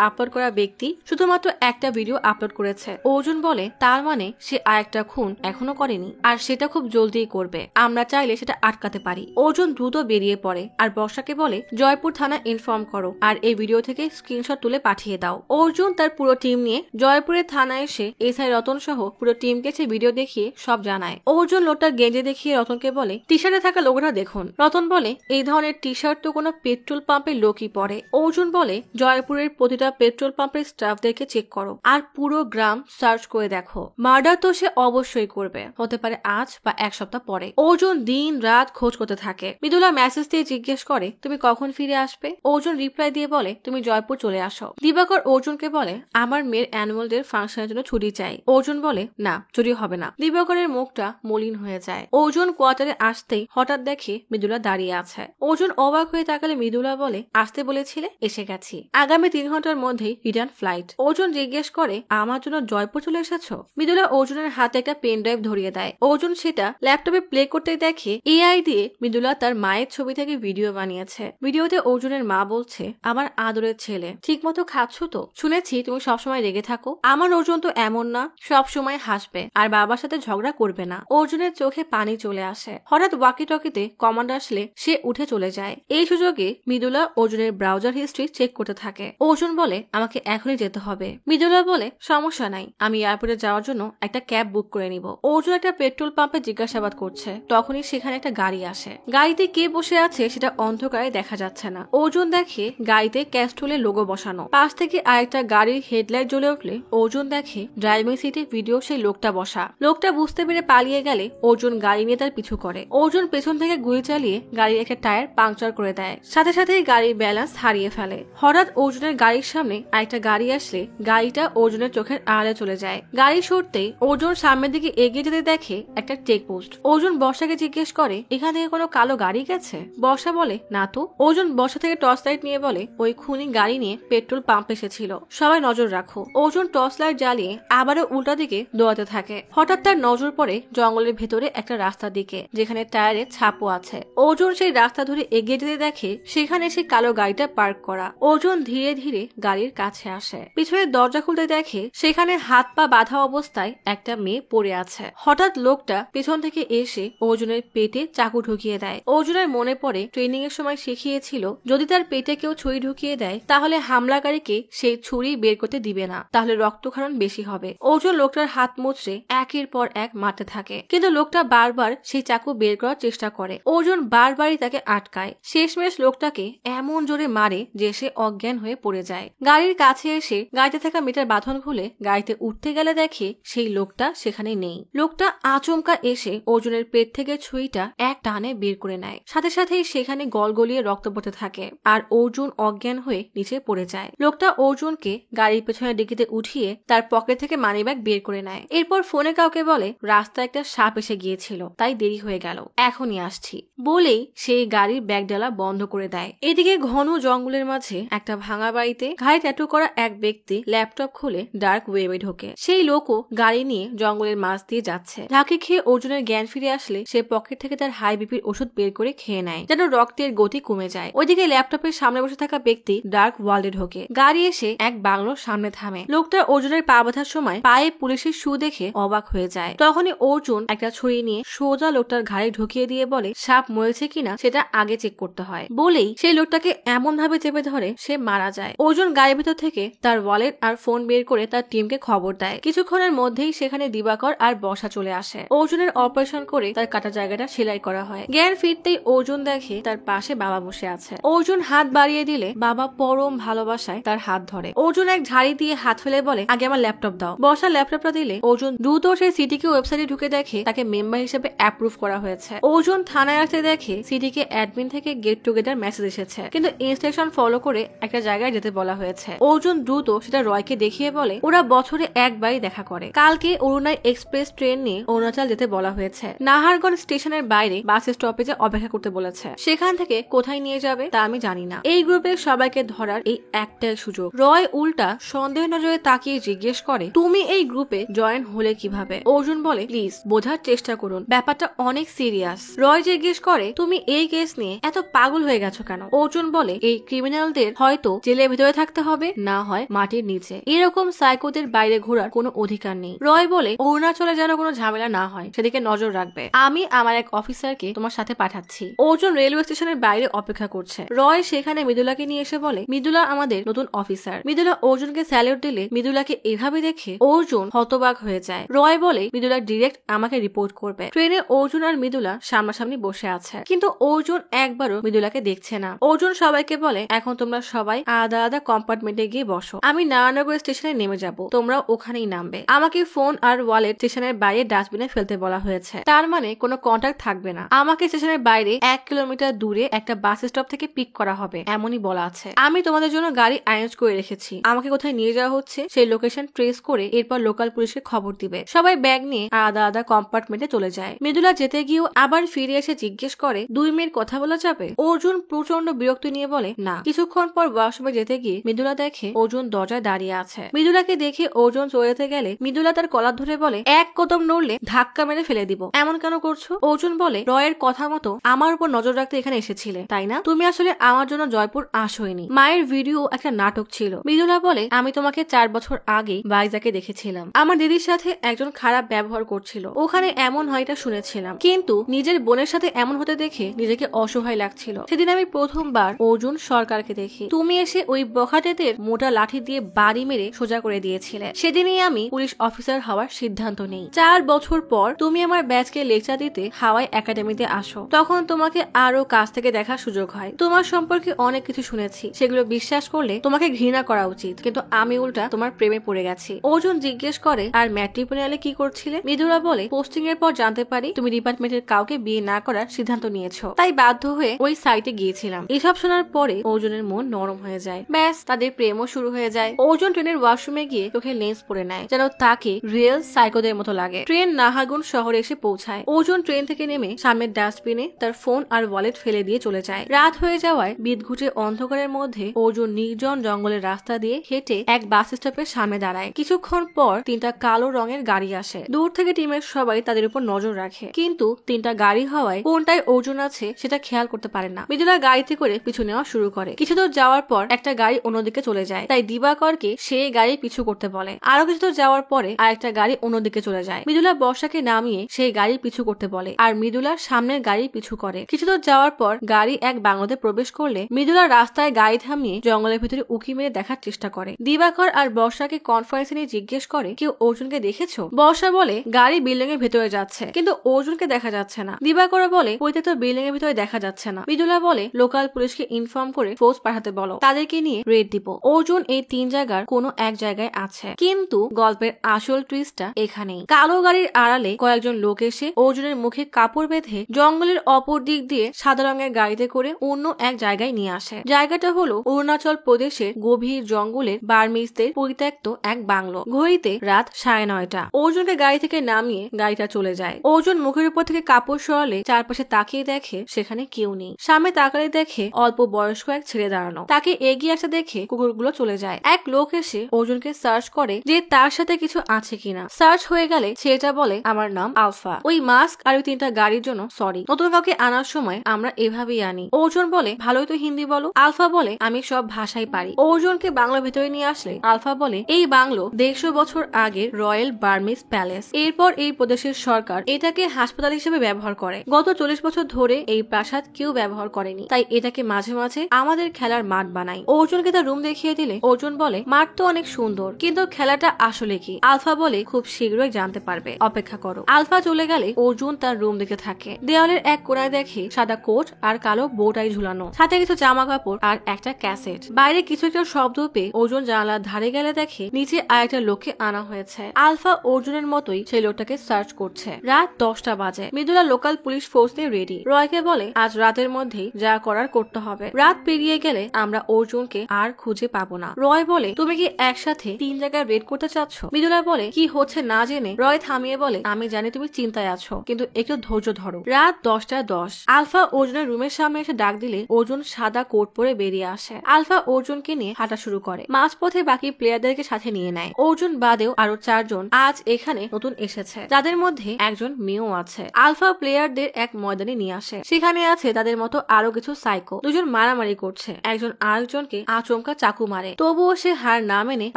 আপলোড করা ব্যক্তি শুধুমাত্র একটা ভিডিও আপলোড আপলোড করেছে। অর্জুন বলে তার মানে সে আরেকটা খুন এখনো করেনি, আর সেটা খুব জলদিই করবে, আমরা চাইলে সেটা আটকাতে পারি। অর্জুন দ্রুত বেরিয়ে পড়ে আর বর্ষাকে বলে জয়পুর থানা ইনফর্ম করো আর এই ভিডিও থেকে স্ক্রিনশট তুলে পাঠিয়ে দাও। অর্জুন তার পুরো টিম নিয়ে জয়পুরের থানায় এসে এসআই রতন সহ পুরো টিমকে সে ভিডিও দেখিয়ে সব জানায়। অর্জুন লোকটা গেঞ্জে দেখিয়ে রতনকে বলে টি শার্টে থাকা লোকটা দেখুন। রতন বলে এই ধরনের টি শার্ট তো কোনো পেট্রোল পাম্পের লোকই পরে। অর্জুন বলে জয়পুরের প্রতিটা পেট্রোল পাম্পের স্টাফদেরকে চেক করো আর পুরো গ্রাম সার্চ করে দেখো। মার্ডার তো সে অবশ্যই করবে, হতে পারে আজ বা এক সপ্তাহ পরে। অর্জুন দিন রাত খোঁজ করতে থাকে। মৃদুলা মেসেজ দিয়ে জিজ্ঞেস করে তুমি কখন ফিরে আসবে। অর্জুন রিপ্লাই দিয়ে বলে তুমি জয়পুর চলে আসো। দিবাকর অর্জুনকে বলে আমার মেয়ের অ্যানুয়াল ডে ফাংশনের জন্য ছুটি চাই। অর্জুন বলে না, ছুটি হবে না। দিবাকরের মুখটা মলিন হয়ে যায়। অর্জুন কোয়ার্টারে আসতেই হঠাৎ দেখে মৃদুলা দাঁড়িয়ে আছে। অর্জুন অবাক হয়ে তাকালে মৃদুলা বলে আসতে বলেছিলে, এসে গেছি, আগামী 3 ঘন্টার মধ্যেই রিটার্ন ফ্লাইট। অর্জুন জিজ্ঞেস করে আমার জন্য জয়পুর চলে এসেছো। মৃদুলা অর্জুনের হাতে একটা পেন ড্রাইভ ধরিয়ে দেয়। অর্জুন সেটা ল্যাপটপে প্লে করতে দেখে এআই দিয়ে মৃদুলা তার মায়ের ছবি থেকে ভিডিও বানিয়েছে। ভিডিওতে অর্জুনের মা বলছে আমার আদরের ছেলে, ঠিক মতো খাচ্ছ তো? শুনেছি তুমি সবসময় রেগে থাকো। আমার অর্জুন তো এমন না, সব সময় হাসবে আর বাবার সাথে ঝগড়া করবে না। অর্জুনের চোখে পানি চলে আসে। হঠাৎ ওয়াকি টকিতে কমান্ড আসলে সে উঠে চলে যায়। এই সুযোগে মৃদুলা অর্জুনের ব্রাউজার হিস্ট্রি চেক করতে থাকে। অর্জুন বলে আমাকে এখনই যেতে হবে। মৃদুলা বলে সমস্যা নাই, আমি এয়ারপোর্টে যাওয়ার জন্য একটা ক্যাব বুক করে নিব। অর্জুন একটা পেট্রোল পাম্পে জিজ্ঞাসাবাদ করছে, তখনই সেখানে একটা গাড়ি আসে। গাড়িতে কে বসে আছে সেটা অন্ধকারে দেখা যাচ্ছে না। অর্জুন দেখে গাড়িতে ক্যাস্ট্রোলের লোগো বসানো। পাশ থেকে আরেকটা গাড়ির হেডলাইট জ্বলে উঠলে অর্জুন দেখে ড্রাইভিং সিটে ভিডিও সেই লোকটা বসা। লোকটা বুঝতে পেরে পালিয়ে গেলে অর্জুন গাড়ি নিয়ে তার পিছু করে। অর্জুন পেছন থেকে গুলি চালিয়ে গাড়ির একটা টায়ার পাংচার করে দেয়। সাথে সাথে গাড়ির ব্যালেন্স হারিয়ে ফেলে। হঠাৎ অর্জুনের গাড়ির সামনে আরেকটা গাড়ি আসলে গাড়িটা অর্জুনের চোখের আড়ালে চলে যায়। গাড়ি সরতেই অর্জুন সামনের দিকে এগিয়ে যেতে দেখে একটা চেকপোস্ট। অর্জুন বর্ষাকে জিজ্ঞেস করে এখান থেকে কোনো কালো গাড়ি গেছে। বর্ষা বলে না তো। অর্জুন বর্ষা থেকে টর্চ লাইট নিয়ে বলে ওই খুনি গাড়ি নিয়ে পেট্রোল পাম্প এসেছিল, সবাই নজর রাখো। অর্জুন টর্চ লাইট জ্বালিয়ে আবারও উল্টা দিকে দৌড়াতে থাকে। হঠাৎ তার নজর পড়ে জঙ্গলের ভেতরে একটা রাস্তার দিকে, যেখানে টায়ারে ছাপও আছে। অর্জুন সেই রাস্তা ধরে এগিয়ে যেতে দেখে সেখানে সে কালো গাড়িটা পার্ক করা। অর্জুন ধীরে ধীরে গাড়ির কাছে আসে। পিছনে দরজা খুলতে দেখে সেখানে হাত পা বাঁধা অবস্থায় একটা মেয়ে পড়ে আছে। হঠাৎ লোকটা পেছন থেকে এসে অর্জুনের পেটে চাকু ঢুকিয়ে দেয়। অর্জুনের মনে পড়ে ট্রেনিং এর সময় শিখিয়েছিল যদি তার পেটে কেউ ছুরি ঢুকিয়ে দেয় তাহলে হামলাকারীকে সেই ছুরি বের করতে দিবে না, তাহলে রক্তক্ষরণ বেশি হবে। অর্জুন লোকটার হাত মুচড়ে একের পর এক মারতে থাকে, কিন্তু লোকটা বারবার সেই চাকু বের করার চেষ্টা করে। অর্জুন বারবারই তাকে আটকায়। শেষমেশ লোকটাকে এমন জোরে মারে যে সে অজ্ঞান হয়ে পড়ে যায়। গাড়ির কাছে এসে গাড়িতে থাকা মেয়েটার বাঁধন খুলে গাড়িতে উঠতে গেলে দেখে সেই লোকটা সেখানে নেই। লোকটা আচমকা এসে অর্জুনের পেট থেকে ছুরিটা এক টানে বের করে নেয়। সাথে সাথেই সেখানে গলগলিয়ে রক্ত পড়তে থাকে আর অর্জুন অজ্ঞান হয়ে নিচে পড়ে যায়। লোকটা অর্জুনকে গাড়ির পেছনের ডিকিতে উঠিয়ে তার পকেট থেকে মানিব্যাগ বের করে নেয়। এরপর ফোনে কাউকে বলে রাস্তায় একটা সাপ এসে গিয়েছিল, তাই দেরি হয়ে গেল, এখনই আসছি বলেই সেই গাড়ির ব্যাগডালা বন্ধ করে দেয়। এদিকে ঘন জঙ্গলের মাঝে একটা ভাঙা বাড়িতে ঘাড়ে ট্যাটু করা এক ব্যক্তি ল্যাপটপ খুলে ডার্ক ওয়েবে ঢোকে। সেই লোকও গাড়ি নিয়ে জঙ্গলের মাঝ দিয়ে যাচ্ছে। ঝাঁকি খেয়ে অর্জুনের জ্ঞান ফিরে আসলে সে পকেট থেকে তার হাই বিপির ওষুধ বের করে খেয়ে নেয়, যেন রক্তের গতি কমে যায়। ওইদিকে ল্যাপটপের সামনে বসে থাকা ব্যক্তি ডার্ক ওয়ার্ল্ডে ঢোকে। গাড়ি এসে এক বাংলোর সামনে থামে। লোকটা অর্জুনের পা বাঁধার সময় পায়ে পুলিশের শু দেখে অবাক হয়ে যায়। তখনই অর্জুন একটা ছুরি নিয়ে সোজা লোকটার ঘাড়ে ঢুকিয়ে দিয়ে বলে সাপ মরেছে কিনা সেটা আগে চেক করতে হয়, বলেই সেই লোকটাকে এমন ভাবে চেপে ধরে সে মারা যায়। অর্জুন গাড়ির ভিতর থেকে তার ওয়ালেট আর ফোন বের করে তার টিমকে খবর দেয়। কিছুক্ষণের মধ্যেই সেখানে দিবাকর আর বর্ষা চলে আসে। অর্জুনের অপারেশন করে তার কাটা জায়গাটা সেলাই করা হয়। জ্ঞান ফিরতেই অর্জুন দেখে তার পাশে বাবা বসে আছে। অর্জুন হাত বাড়িয়ে দিলে বাবা পরম ভালোবাসায় তার হাত ধরে। অর্জুন এক ঝাড়ি দিয়ে হাত ফেলে বলে আগে আমার ল্যাপটপ দাও। বর্ষা ল্যাপটপটা দিলে অর্জুন দ্রুত সেই সিটিকে ওয়েবসাইটে ঢুকে দেখে তাকে মেম্বার হিসেবে অ্যাপ্রুভ করা হয়েছে। অর্জুন থানায় আসতে দেখে সিটিকে অ্যাডমিন থেকে গেট টুগেদার মেসেজ এসেছে, কিন্তু ইনস্ট্রাকশন ফলো করে একটা জায়গায় যেতে বলা হয়েছে। অর্জুন দ্রুত সেটা রয়কে দেখিয়ে বলে ওরা বছরে একবারই দেখা করে। কালকে অরুণাই এক্সপ্রেস ট্রেন নিয়ে অরুণাচল যেতে বলা হয়েছে। নাহারগঞ্জ স্টেশনের বাইরে বাস স্টপেজে অপেক্ষা করতে বলেছে। সেখান থেকে কোথায় নিয়ে যাবে তা আমি জানি না। এই গ্রুপের সবাইকে ধরার এই একটাই সুযোগ। রয় উল্টা সন্দেহ নজরে তাকিয়ে জিজ্ঞেস করে তুমি এই গ্রুপে জয়েন হলে কিভাবে? অর্জুন বলে প্লিজ বোঝার চেষ্টা করুন, ব্যাপারটা অনেক সিরিয়াস। রয় জিজ্ঞেস করে তুমি এই কেস নিয়ে এত পাগল হয়ে গেছো কেন? অর্জুন বলে এই ক্রিমিনালদের হয়তো জেলের ভিতরে থাকতে হবে, না হয় মাটির নিচে। এরকম সাইকোদের বাইরে ঘোরার কোনো অধিকার নেই। রয় বলে অরুণাচলে যেন কোনো ঝামেলা না হয় সেদিকে নজর রাখবে। আমি আমার এক অফিসারকে তোমার সাথে পাঠাচ্ছি। অর্জুন রেলওয়ে স্টেশনের বাইরে অপেক্ষা করছে। রয় সেখানে মৃদুলাকে নিয়ে এসে বলে মৃদুলা আমাদের নতুন অফিসার। মৃদুলা অর্জুনকে স্যালুট দিলে মৃদুলাকে এভাবে দেখে অর্জুন হতবাক হয়ে যায়। রয় বলে মৃদুলা ডিরেক্ট আমাকে রিপোর্ট করবে। ট্রেনে অর্জুন আর মৃদুলা সামনাসামনি বসে আছে, কিন্তু অর্জুন একবারও মৃদুলাকে দেখছে না। অর্জুন সবাইকে বলে এখন তোমরা সবাই আলাদা আলাদা কম্পার্টমেন্টে গিয়ে বসো। আমি নারায়ণগর স্টেশনে নেমে যাব, তোমরা ওখানেই নামবে। আমাকে ফোন আর ওয়ালেট স্টেশনের বাইরে ডাস্টবিনে ফেলতে বলা হয়েছে, তার মানে কোনো কন্ট্যাক্ট থাকবে না। আমাকে স্টেশনের বাইরে 1 কিলোমিটার দূরে একটা বাস স্টপ থেকে পিক করা হবে এমনই বলা আছে। আমি তোমাদের জন্য গাড়ি অ্যারেঞ্জ করে রেখেছি। আমাকে কোথায় নিয়ে যাওয়া হচ্ছে সেই লোকেশন ট্রেস করে এরপর লোকাল পুলিশকে খবর দিবে। সবাই ব্যাগ নিয়ে আলাদা আলাদা কম্পার্টমেন্টে চলে যায়। মৃদুলা যেতে গিয়েও আবার ফিরে এসে জিজ্ঞেস করে 2 মিনিট কথা বলা যাবে? অর্জুন প্রচন্ড বিরক্তি নিয়ে বলে না। কিছুক্ষণ পর ওয়াশরুমে যেতে গিয়ে মৃদুলা দেখে অর্জুন দরজায় দাঁড়িয়ে আছে। মৃদুলাকে দেখে অর্জুন চলে যেতে গেলে মৃদুলা তার কলার ধরে বলে এক কদম নড়লে ধাক্কা মেরে ফেলে দিব। এমন কেন করছো? অর্জুন বলে রয়ের কথা মতো আমার উপর নজর রাখতে এখানে এসেছিলে তাই না? তুমি আসলে আমার জন্য জয়পুর আসোইনি। মায়ের ভিডিও একটা নাটক ছিল। মৃদুলা বলে আমি তোমাকে 4 বছর আগে ভাইজাকে দেখেছিলাম। আমার দিদির সাথে একজন খারাপ ব্যবহার করছিল, ওখানে এমন হয় এটা শুনেছিলাম, কিন্তু নিজের বোনের সাথে এমন হতে দেখে নিজেকে অসহায় লাগছিল। সেদিন আমি প্রথমবার অর্জুন সরকারকে দেখি। তুমি এসে ওই বখাটেদের মোটা লাঠি দিয়ে বাড়ি মেরে সোজা করে দিয়েছিলে। সেদিনই আমি পুলিশ অফিসার হওয়ার সিদ্ধান্ত নেই। 4 বছর পর তুমি আমার ব্যাচকে লেকচার দিতে হাওয়াই একাডেমিতে আসো। তখন তোমাকে আরো কাছ থেকে দেখার সুযোগ হয়। তোমার সম্পর্কে অনেক কিছু শুনেছি, সেগুলো বিশ্বাস করলে তোমাকে ঘৃণা করা উচিত, কিন্তু আমি উল্টা তোমার প্রেমে পড়ে গেছি। অর্জুন জিজ্ঞেস করে আর ম্যাট্রিমোনিয়ালে কি করছিলে? মৃদুলা বলে পোস্টিং এর পর জানতে পারি তুমি ডিপার্টমেন্টের কাউকে বিয়ে না করার সিদ্ধান্ত নিয়েছো, তাই বাধ্য হয়ে ওই সাইটে গিয়েছিলাম। এসব শোনার পরে অর্জুনের মন নরম হয়ে যায়। ব্যাস তাদের প্রেমও শুরু হয়ে যায়। অর্জুন ট্রেনের ওয়াশরুমে গিয়ে চোখে লেন্স পরে নেয়, যেন তাকে রিয়েল সাইকোদের মতো লাগে। ট্রেন নাহাগুন শহরে এসে পৌঁছায়। অর্জুন ট্রেন থেকে নেমে সামনের ডাস্টবিনে তার ফোন আর ওয়ালেট ফেলে দিয়ে চলে যায়। রাত হয়ে যাওয়ায় বিদঘুটে অন্ধকারের মধ্যে অর্জুন নির্জন জঙ্গলের রাস্তা দিয়ে হেঁটে এক বাস স্টপের সামনে দাঁড়ায়। কিছুক্ষণ পর 3টা কালো রঙের গাড়ি আসে। দূর থেকে টিমের সবাই তাদের উপর নজর রাখে, কিন্তু 3টা গাড়ি হওয়ায় কোনটায় অর্জুন আছে সেটা খেয়াল করতে পারে না। মৃদুলা গাড়িতে করে পিছু নেওয়া শুরু করে। কিছু দূর যাওয়ার পর একটা গাড়ি অন্যদিকে চলে যায়, তাই দিবাকরকে সেই গাড়ি পিছু করতে বলে। আরো কিছু দূর যাওয়ার পরে আরেকটা গাড়ি অন্যদিকে চলে যায়। মৃদুলা বর্ষাকে নামিয়ে সেই গাড়ি পিছু করতে বলে, আর মৃদুলা সামনের গাড়ি পিছু করে। কিছু দূর যাওয়ার পর গাড়ি এক বাংলোতে প্রবেশ করলে মৃদুলা রাস্তায় গাড়ি থামিয়ে জঙ্গলের ভিতরে উকি মেরে দেখার চেষ্টা করে। দিবাকর আর বর্ষাকে কনফারেন্সে নিয়ে জিজ্ঞেস করে কেউ অর্জুনকে দেখেছো? বর্ষা বলে গাড়ি বিল্ডিং এর ভেতরে যাচ্ছে, কিন্তু অর্জুনকে দেখা যাচ্ছে না। দিবাকর বলে পরিত্যক্ত বিল্ডিং এর ভিতরে দেখা যাচ্ছে না। মৃদুলা বলে লোকাল পুলিশকে ইনফর্ম করে ফোর্স পাঠাতে বলো, তাদেরকে নিয়ে রেড দিব। অর্জুন এই 3 জায়গার কোনো এক জায়গায় আছে, কিন্তু গল্পের আসল টুইস্টটা এখানেই। কালো গাড়ির আড়ালে কয়েকজন লোক এসে অর্জুনের মুখে কাপড় বেঁধে জঙ্গলের অপর দিক দিয়ে সাদা রঙের গাড়িতে করে অন্য এক জায়গায় নিয়ে আসে। জায়গাটা হলো অরুণাচল প্রদেশের গভীর জঙ্গলের বার্মিজদের পরিত্যক্ত এক বাংলো। ঘড়িতে রাত 9:30। অর্জুনকে গাড়ি থেকে নামিয়ে গাড়িটা চলে যায়। অর্জুন মুখের উপর থেকে কাপড় সরালে চারপাশে তাকিয়ে দেখে সেখানে কেউ নেই। সামনে তাকালে দেখে অল্প বয়স্ক এক ছেলে দাঁড়ানো। তাকে এগিয়ে আসতে দেখে কুকুরগুলো চলে যায়। এক লোক এসে অর্জুনকে সার্চ করে যে তার সাথে কিছু আছে কিনা। সার্চ হয়ে গেলে ছেলেটা বলে আমার নাম আলফা। ওই মাস্ক আর ওই 3টা গাড়ির জন্য সরি। নতুন কাউকে আনার সময় আমরা এভাবেই আনি। অর্জুন বলে ভালোই তো হিন্দি বলো। আলফা বলে আমি সব ভাষাই পারি। অর্জুনকে বাংলা ভেতরে নিয়ে আসলে আলফা বলে এই বাংলো 150 বছর আগের রয়্যাল বার্মিজ প্যালেস। এরপর এই প্রদেশের সরকার এটাকে হাসপাতাল হিসেবে ব্যবহার করে। গত 40 বছর ধরে এই প্রাসাদ কেউ ব্যবহার করেনি, তাই এটাকে মাঝে মাঝে আমাদের খেলার মাঠ বানাই। অর্জুনকে তার রুম দেখিয়ে দিলে অর্জুন বলে মাঠ তো অনেক সুন্দর, কিন্তু খেলাটা আসলে কি? আলফা বলে খুব শীঘ্রই জানতে পারবে, অপেক্ষা করো। আলফা চলে গেলে অর্জুন তার রুম দেখে থাকে। দেওয়ালের এক কোণায় দেখে সাদা কোট আর কালো বোটাই ঝুলানো, সাথে কিছু জামা কাপড় আর একটা ক্যাসেট। বাইরে কিছু একটা শব্দ পেয়ে অর্জুন জানালার ধারে গেলে দেখে নিচে আরেকটা লোককে আনা হয়েছে। আলফা অর্জুনের মতোই সেই লোকটাকে সার্চ করছে। রাত 10টা বাজে। মৃদুলা লোকাল পুলিশ ফোর্স নিয়ে রেডি। রয়কে বলে আজ রাতের মধ্যেই যা করার করতে হবে। রাত পেরিয়ে গেলে আমরা অর্জুনকে আর খুঁজে পাবো না। রয় বলে তুমি কি একসাথে 3 জায়গায় রেড করতে চাচ্ছ? মৃদুলা বলে কি হচ্ছে না জেনে রয় থামিয়ে বলে আমি জানি তুমি চিন্তায় আছো, কিন্তু একটু ধৈর্য ধরো। রাত 10:10। আলফা অর্জুনের রুমের সামনে এসে ডাক দিলে অর্জুন সাদা কোট পরে বেরিয়ে আসে। আলফা অর্জুনকে নিয়ে হাঁটা শুরু করে। মাঝপথে বাকি প্লেয়ারদেরকে সাথে নিয়ে নেয়। অর্জুন বাদেও আরো 4 জন আজ এখানে নতুন এসেছে, যাদের মধ্যে একজন মেয়েও আছে। আলফা প্লেয়ারদের এক ময়দানে নিয়ে আসে। সেখানে আছে তাদের মতো আরো কিছু সাইকো। দুজন মারামারি করছে। একজন আরেকজনকে আচমকা চাকু মারে, তবুও সে হার না মেনে